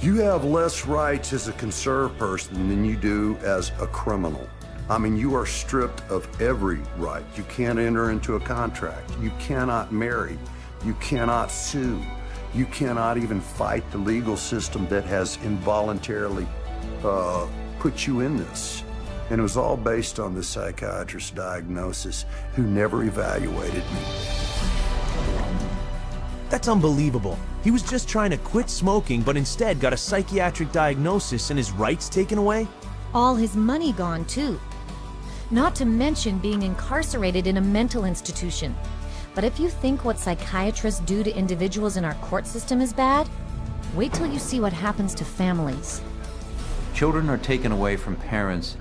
you have less rights as a conserved person than you do as a criminal. I mean, you are stripped of every right. You can't enter into a contract. You cannot marry. You cannot sue. You cannot even fight the legal system that has involuntarily put you in this. And it was all based on the psychiatrist's diagnosis, who never evaluated me. That's unbelievable. He was just trying to quit smoking, but instead got a psychiatric diagnosis and his rights taken away? All his money gone, too. Not to mention being incarcerated in a mental institution. But if you think what psychiatrists do to individuals in our court system is bad, wait till you see what happens to families. Children are taken away from parents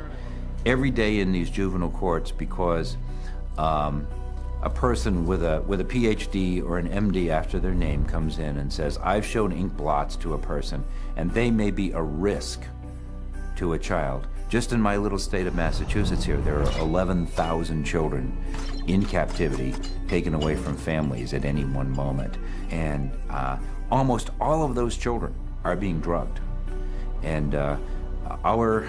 every day in these juvenile courts because a person with a PhD or an MD after their name comes in and says, I've shown ink blots to a person and they may be a risk to a child. Just in my little state of Massachusetts here, there are 11,000 children in captivity taken away from families at any one moment. And almost all of those children are being drugged. And our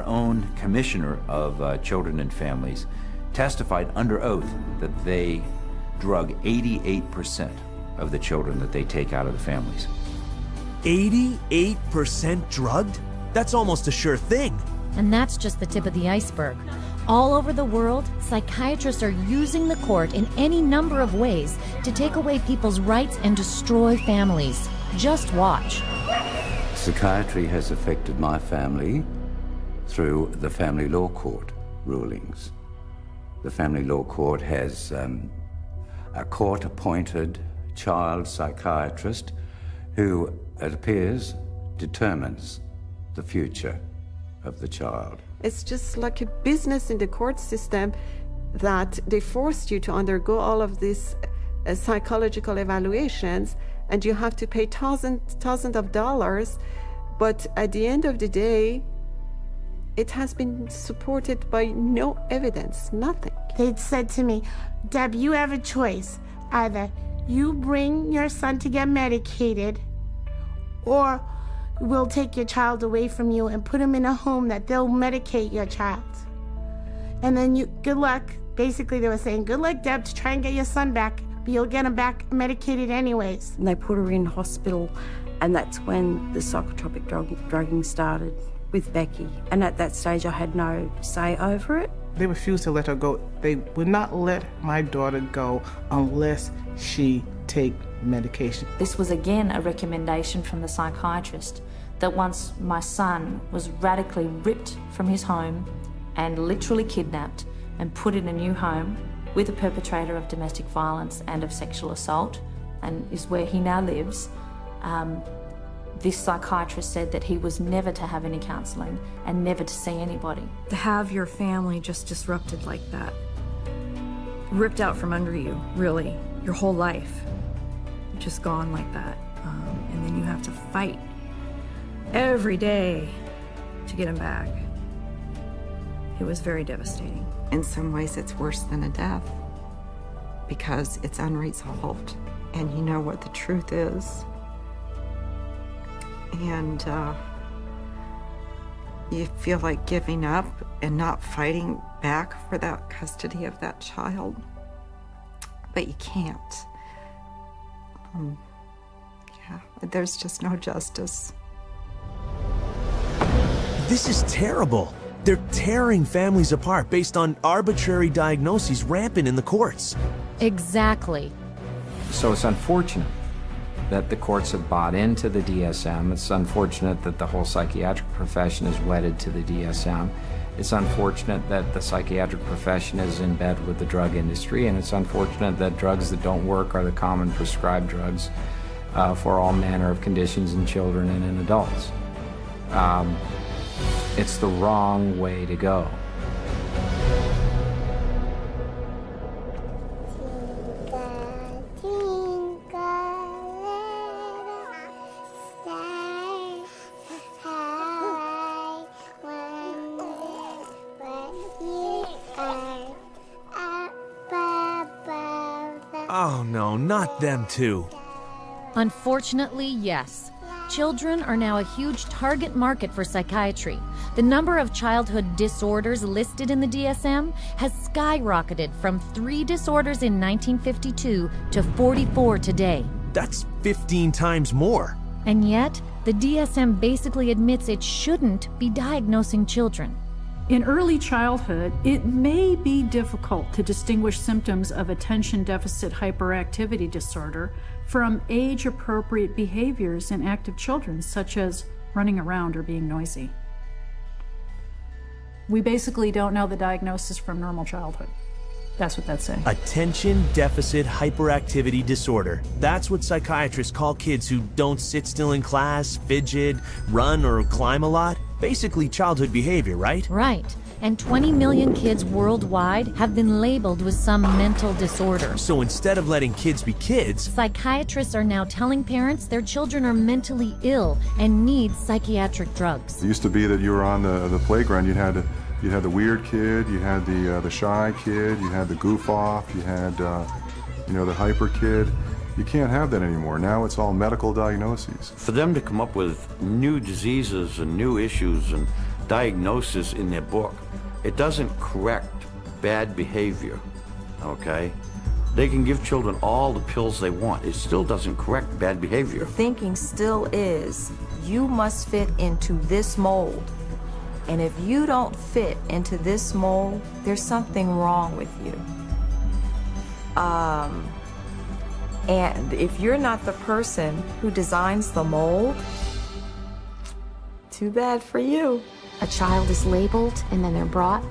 own commissioner of children and families testified under oath that they drug 88% of the children that they take out of the families. 88% drugged? That's almost a sure thing. And that's just the tip of the iceberg. All over the world, psychiatrists are using the court in any number of ways to take away people's rights and destroy families. Just watch. Psychiatry has affected my family through the family law court rulings. The family law court has a court-appointed child psychiatrist who, it appears, determines the future of the child. It's just like a business in the court system that they forced you to undergo all of these psychological evaluations, and you have to pay thousands of dollars, but at the end of the day, it has been supported by no evidence, nothing. They said to me, Deb, you have a choice. Either you bring your son to get medicated, or we'll take your child away from you and put him in a home that they'll medicate your child. And then good luck. Basically, they were saying, good luck, Deb, to try and get your son back, but you'll get him back medicated anyways. And they put her in hospital, and that's when the psychotropic drugging started with Becky. And at that stage, I had no say over it. They refused to let her go. They would not let my daughter go unless she take medication. This was again a recommendation from the psychiatrist that once my son was radically ripped from his home and literally kidnapped and put in a new home with a perpetrator of domestic violence and of sexual assault, and is where he now lives, this psychiatrist said that he was never to have any counselling and never to see anybody. To have your family just disrupted like that, ripped out from under you, really, your whole life, just gone like that. And then you have to fight every day to get him back. It was very devastating. In some ways, it's worse than a death because it's unresolved, and you know what the truth is. And you feel like giving up and not fighting back for that custody of that child, but you can't. Yeah, there's just no justice. This is terrible. They're tearing families apart based on arbitrary diagnoses rampant in the courts. Exactly. So it's unfortunate that the courts have bought into the DSM. It's unfortunate that the whole psychiatric profession is wedded to the DSM. It's unfortunate that the psychiatric profession is in bed with the drug industry, and it's unfortunate that drugs that don't work are the common prescribed drugs for all manner of conditions in children and in adults. It's the wrong way to go. Oh no, not them too. Unfortunately, yes. Children are now a huge target market for psychiatry. The number of childhood disorders listed in the DSM has skyrocketed from 3 disorders in 1952 to 44 today. That's 15 times more. And yet, the DSM basically admits it shouldn't be diagnosing children. In early childhood, it may be difficult to distinguish symptoms of attention deficit hyperactivity disorder from age-appropriate behaviors in active children, such as running around or being noisy. We basically don't know the diagnosis from normal childhood. That's what that's saying. Attention deficit hyperactivity disorder. That's what psychiatrists call kids who don't sit still in class, fidget, run, or climb a lot. Basically childhood behavior, right? Right. And 20 million kids worldwide have been labeled with some mental disorder. So instead of letting kids be kids, psychiatrists are now telling parents their children are mentally ill and need psychiatric drugs. It used to be that you were on the playground, you had the weird kid, you had the shy kid, you had the goof off, you had the hyper kid. You can't have that anymore. Now it's all medical diagnoses. For them to come up with new diseases and new issues and diagnosis in their book, it doesn't correct bad behavior, okay? They can give children all the pills they want. It still doesn't correct bad behavior. The thinking still is, you must fit into this mold. And if you don't fit into this mold, there's something wrong with you. And if you're not the person who designs the mold, too bad for you. A child is labeled and then they're brought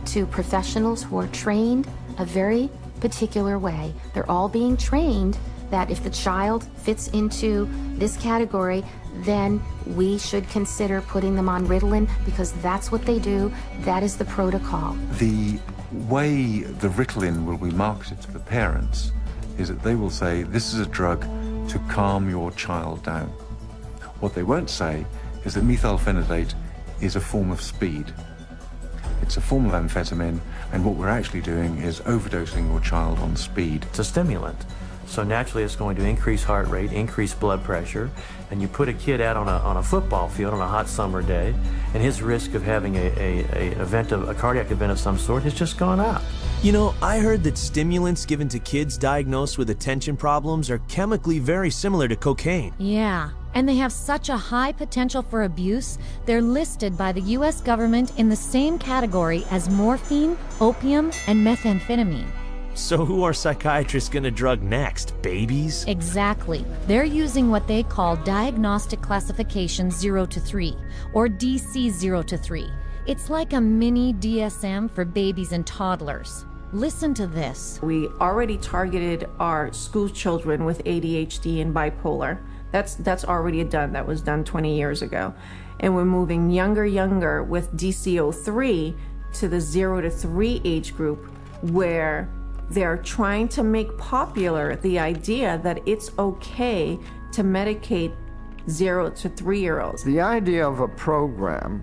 to professionals who are trained a very particular way. They're all being trained that if the child fits into this category, then we should consider putting them on Ritalin because that's what they do. That is the protocol. The way the Ritalin will be marketed to the parents is that they will say, this is a drug to calm your child down. What they won't say is that methylphenidate is a form of speed. It's a form of amphetamine, and what we're actually doing is overdosing your child on speed. It's a stimulant. So naturally it's going to increase heart rate, increase blood pressure, and you put a kid out on a football field on a hot summer day, and his risk of having a cardiac event of some sort has just gone up. You know, I heard that stimulants given to kids diagnosed with attention problems are chemically very similar to cocaine. Yeah, and they have such a high potential for abuse, they're listed by the US government in the same category as morphine, opium, and methamphetamine. So who are psychiatrists going to drug next? Babies? Exactly. They're using what they call Diagnostic Classification 0 to 3, or DC 0 to 3. It's like a mini DSM for babies and toddlers. Listen to this. We already targeted our school children with ADHD and bipolar. That's already done. That was done 20 years ago. And we're moving younger with DC03 to the 0 to 3 age group, where they're trying to make popular the idea that it's okay to medicate 0 to 3-year-olds. The idea of a program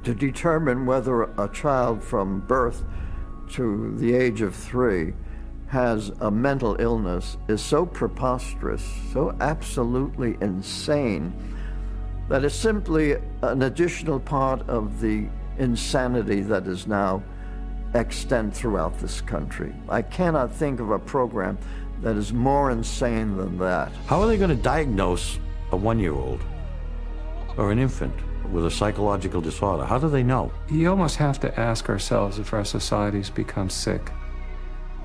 to determine whether a child from birth to the age of 3 has a mental illness is so preposterous, so absolutely insane, that it's simply an additional part of the insanity that is now extant throughout this country. I cannot think of a program that is more insane than that. How are they going to diagnose a 1-year-old or an infant with a psychological disorder? How do they know? You almost have to ask ourselves, if our societies become sick,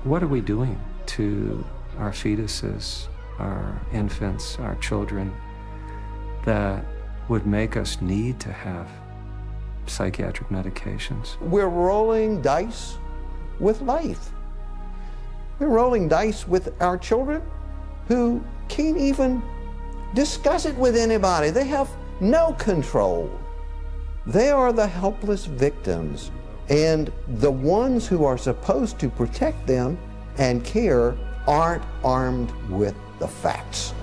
what are we doing to our fetuses, our infants, our children, that would make us need to have psychiatric medications? We're rolling dice with life. We're rolling dice with our children who can't even discuss it with anybody. They have no control. They are the helpless victims, and the ones who are supposed to protect them and care aren't armed with the facts.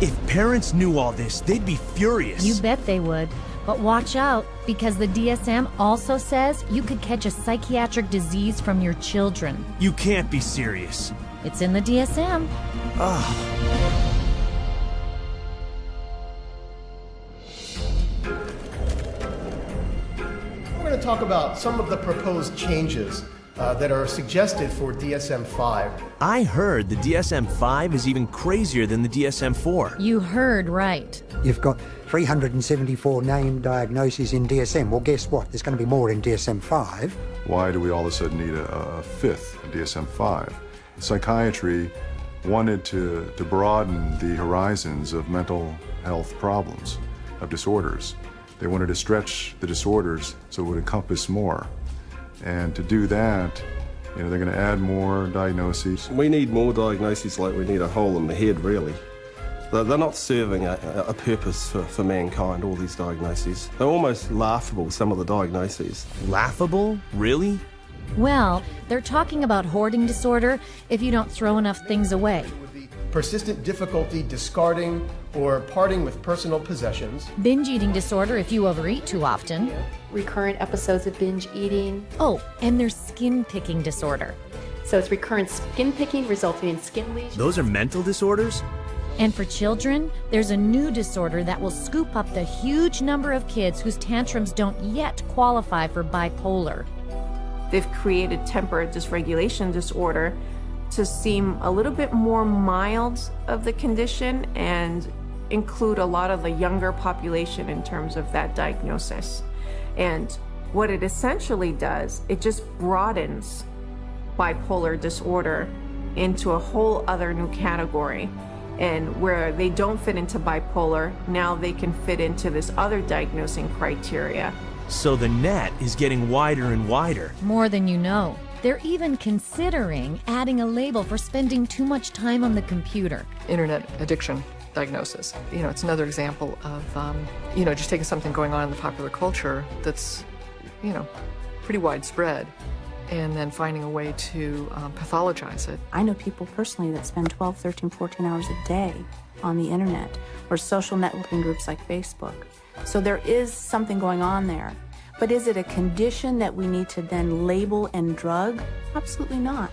If parents knew all this, they'd be furious. You bet they would. But watch out, because the DSM also says you could catch a psychiatric disease from your children. You can't be serious. It's in the DSM. We're going to talk about some of the proposed changes that are suggested for DSM-5. I heard the DSM-5 is even crazier than the DSM-4. You heard right. You've got 374 named diagnoses in DSM. Well, guess what? There's going to be more in DSM-5. Why do we all of a sudden need a fifth DSM-5? Psychiatry wanted to broaden the horizons of mental health problems, of disorders. They wanted to stretch the disorders so it would encompass more. And to do that, they're going to add more diagnoses. We need more diagnoses like we need a hole in the head, really. They're not serving a purpose for mankind, all these diagnoses. They're almost laughable, some of the diagnoses. Laughable? Really? Well, they're talking about hoarding disorder if you don't throw enough things away. Persistent difficulty discarding or parting with personal possessions. Binge eating disorder if you overeat too often. Recurrent episodes of binge eating. Oh, and there's skin picking disorder. So it's recurrent skin picking resulting in skin lesions. Those are mental disorders? And for children, there's a new disorder that will scoop up the huge number of kids whose tantrums don't yet qualify for bipolar. They've created temper dysregulation disorder to seem a little bit more mild of the condition and include a lot of the younger population in terms of that diagnosis. And what it essentially does, it just broadens bipolar disorder into a whole other new category. And where they don't fit into bipolar, now they can fit into this other diagnosing criteria. So the net is getting wider and wider. More than you know. They're even considering adding a label for spending too much time on the computer. Internet addiction diagnosis. It's another example of, just taking something going on in the popular culture that's, pretty widespread and then finding a way to pathologize it. I know people personally that spend 12, 13, 14 hours a day on the internet or social networking groups like Facebook. So there is something going on there. But is it a condition that we need to then label and drug? Absolutely not.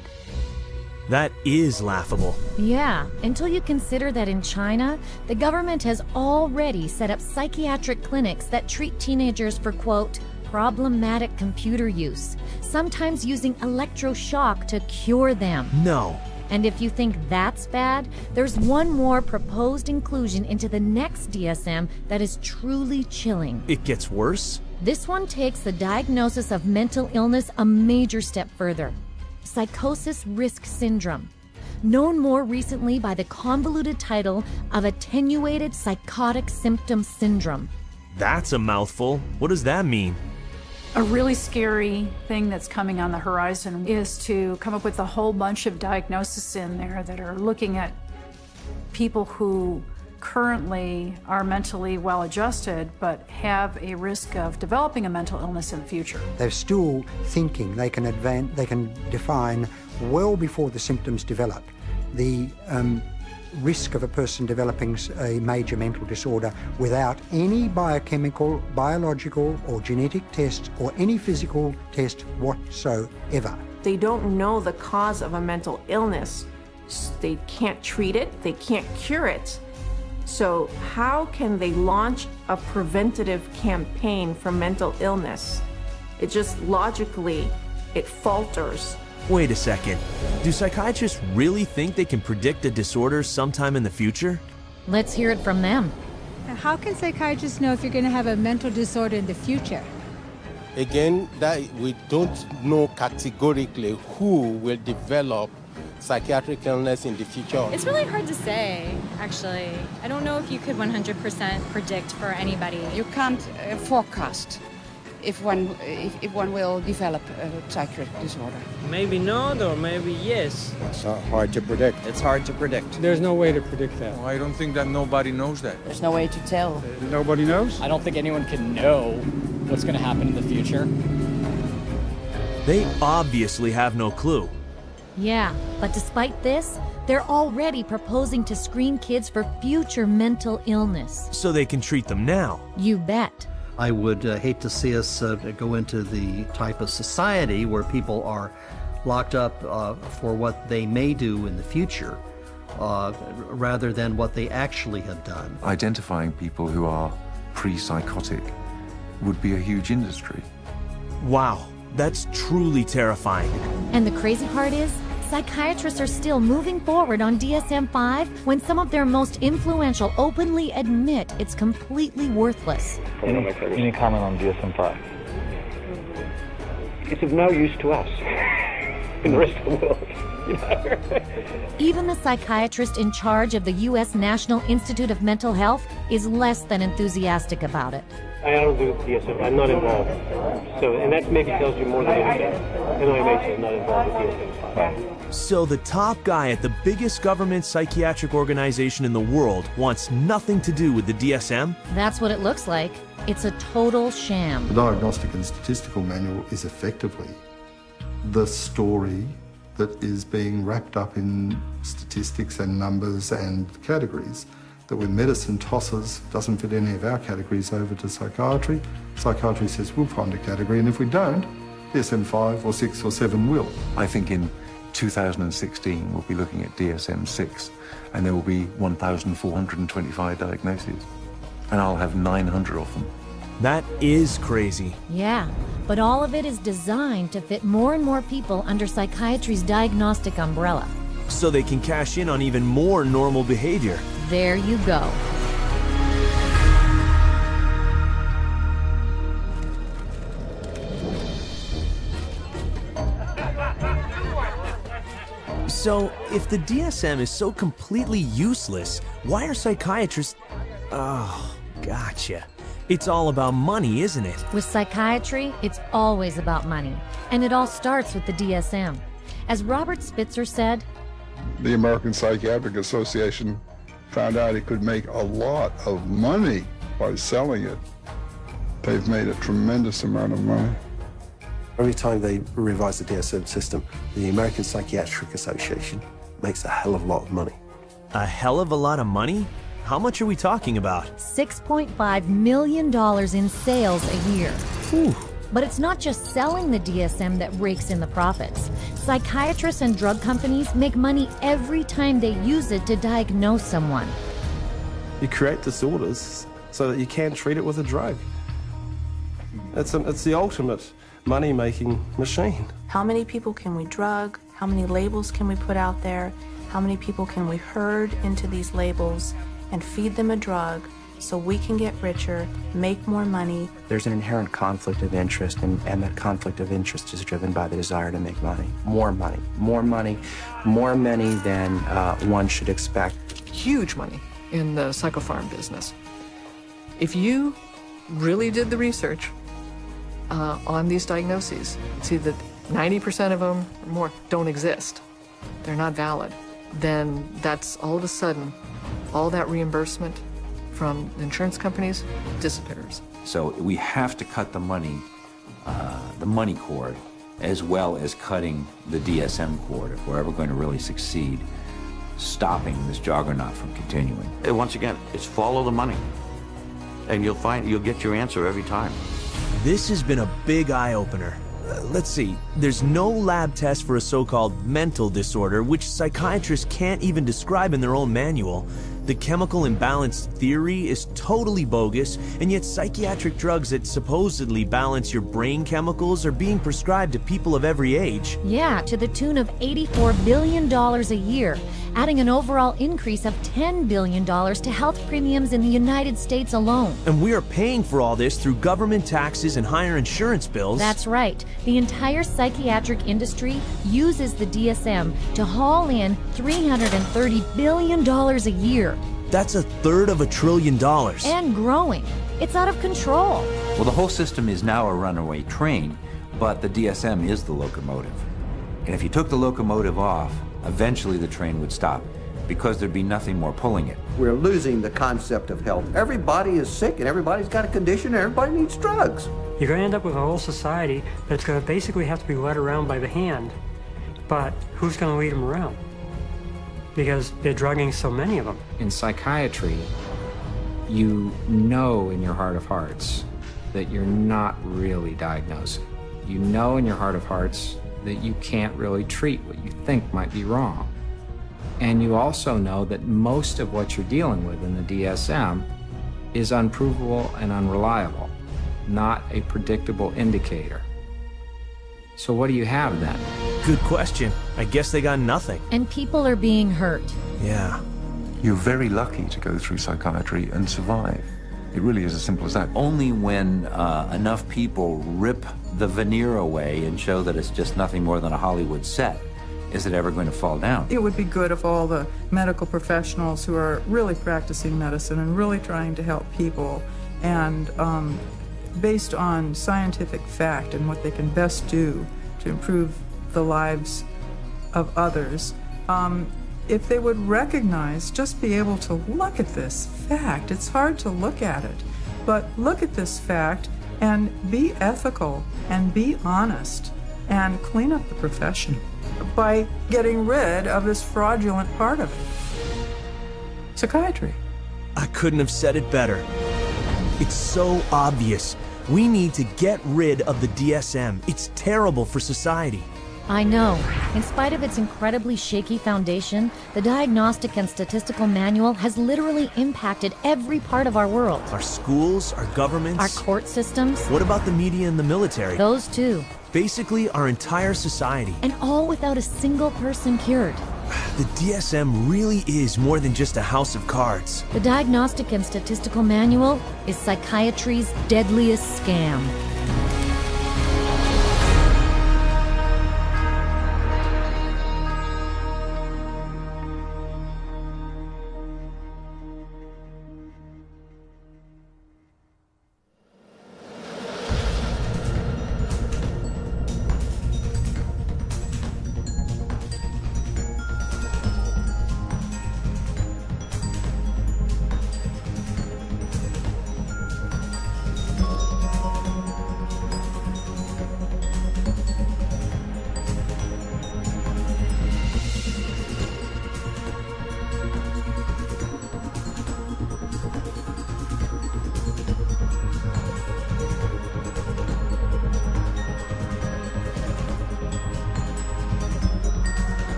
That is laughable. Yeah, until you consider that in China, the government has already set up psychiatric clinics that treat teenagers for, quote, problematic computer use, sometimes using electroshock to cure them. No. And if you think that's bad, there's one more proposed inclusion into the next DSM that is truly chilling. It gets worse? This one takes the diagnosis of mental illness a major step further. Psychosis risk syndrome, known more recently by the convoluted title of attenuated psychotic symptom syndrome. That's a mouthful. What does that mean? A really scary thing that's coming on the horizon is to come up with a whole bunch of diagnoses in there that are looking at people who currently are mentally well adjusted but have a risk of developing a mental illness in the future. They're still thinking they can define well before the symptoms develop the risk of a person developing a major mental disorder without any biochemical, biological or genetic tests or any physical test whatsoever. They don't know the cause of a mental illness. They can't treat it, they can't cure it. So how can they launch a preventative campaign for mental illness? It just logically, it falters. Wait a second. Do psychiatrists really think they can predict a disorder sometime in the future? Let's hear it from them. How can psychiatrists know if you're going to have a mental disorder in the future? Again, that we don't know categorically who will develop psychiatric illness in the future. It's really hard to say, actually. I don't know if you could 100% predict for anybody. You can't forecast if one will develop a psychiatric disorder. Maybe not, or maybe yes. It's hard to predict. It's hard to predict. There's no way to predict that. Well, I don't think that nobody knows that. There's no way to tell. Nobody knows? I don't think anyone can know what's going to happen in the future. They obviously have no clue. Yeah, but despite this, they're already proposing to screen kids for future mental illness. So they can treat them now. You bet. I would hate to see us go into the type of society where people are locked up for what they may do in the future rather than what they actually have done. Identifying people who are pre-psychotic would be a huge industry. Wow, that's truly terrifying. And the crazy part is, psychiatrists are still moving forward on DSM-5 when some of their most influential openly admit it's completely worthless. Any comment on DSM-5? It's of no use to us in the rest of the world. You know? Even the psychiatrist in charge of the U.S. National Institute of Mental Health is less than enthusiastic about it. I don't do DSM. I'm not involved. So, and that maybe tells you more than anything. NIMH is not involved with DSM-5. So the top guy at the biggest government psychiatric organization in the world wants nothing to do with the DSM? That's what it looks like. It's a total sham. The Diagnostic and Statistical Manual is effectively the story that is being wrapped up in statistics and numbers and categories that when medicine tosses, doesn't fit any of our categories over to psychiatry, psychiatry says we'll find a category, and if we don't, DSM-5 or 6 or 7 will. I think in 2016 we'll be looking at DSM-6 and there will be 1,425 diagnoses and I'll have 900 of them. That is crazy. Yeah, but all of it is designed to fit more and more people under psychiatry's diagnostic umbrella. So they can cash in on even more normal behavior. There you go. So, if the DSM is so completely useless, why are psychiatrists... Oh, gotcha. It's all about money, isn't it? With psychiatry, it's always about money. And it all starts with the DSM. As Robert Spitzer said, the American Psychiatric Association found out it could make a lot of money by selling it. They've made a tremendous amount of money. Every time they revise the DSM system, the American Psychiatric Association makes a hell of a lot of money. A hell of a lot of money? How much are we talking about? $6.5 million in sales a year. Whew. But it's not just selling the DSM that rakes in the profits. Psychiatrists and drug companies make money every time they use it to diagnose someone. You create disorders so that you can treat it with a drug. It's the ultimate money-making machine. How many people can we drug? How many labels can we put out there? How many people can we herd into these labels and feed them a drug so we can get richer, make more money? There's an inherent conflict of interest, and that conflict of interest is driven by the desire to make money. More money, more money, more money than one should expect. Huge money in the psychopharm business. If you really did the research on these diagnoses, you'd see that 90% of them or more don't exist. They're not valid. Then that's all of a sudden, all that reimbursement from the insurance companies disappears. So we have to cut the money cord, as well as cutting the DSM cord if we're ever going to really succeed, stopping this juggernaut from continuing. And once again, it's follow the money, and you'll get your answer every time. This has been a big eye-opener. Let's see, there's no lab test for a so-called mental disorder, which psychiatrists can't even describe in their own manual. The chemical imbalance theory is totally bogus, and yet psychiatric drugs that supposedly balance your brain chemicals are being prescribed to people of every age. Yeah, to the tune of $84 billion a year, adding an overall increase of $10 billion to health premiums in the United States alone. And we are paying for all this through government taxes and higher insurance bills. That's right. The entire psychiatric industry uses the DSM to haul in $330 billion a year. That's $1/3 of $1 trillion. And growing. It's out of control. Well, the whole system is now a runaway train, but the DSM is the locomotive. And if you took the locomotive off, eventually the train would stop, because there'd be nothing more pulling it. We're losing the concept of health. Everybody is sick and everybody's got a condition and everybody needs drugs. You're going to end up with a whole society that's going to basically have to be led around by the hand. But who's going to lead them around? Because they're drugging so many of them. In psychiatry, you know in your heart of hearts that you're not really diagnosing. You know in your heart of hearts that you can't really treat what you think might be wrong. And you also know that most of what you're dealing with in the DSM is unprovable and unreliable, not a predictable indicator. So what do you have then? Good question. I guess they got nothing. And people are being hurt. Yeah. You're very lucky to go through psychiatry and survive. It really is as simple as that. Only when enough people rip the veneer away and show that it's just nothing more than a Hollywood set is it ever going to fall down. It would be good if all the medical professionals who are really practicing medicine and really trying to help people and based on scientific fact and what they can best do to improve the lives of others, if they would recognize, just be able to look at this fact. It's hard to look at it, but look at this fact and be ethical and be honest and clean up the profession by getting rid of this fraudulent part of it. Psychiatry. I couldn't have said it better. It's so obvious. We need to get rid of the DSM. It's terrible for society. I know. In spite of its incredibly shaky foundation, the Diagnostic and Statistical Manual has literally impacted every part of our world. Our schools, our governments. Our court systems. What about the media and the military? Those too. Basically, our entire society. And all without a single person cured. The DSM really is more than just a house of cards. The Diagnostic and Statistical Manual is psychiatry's deadliest scam.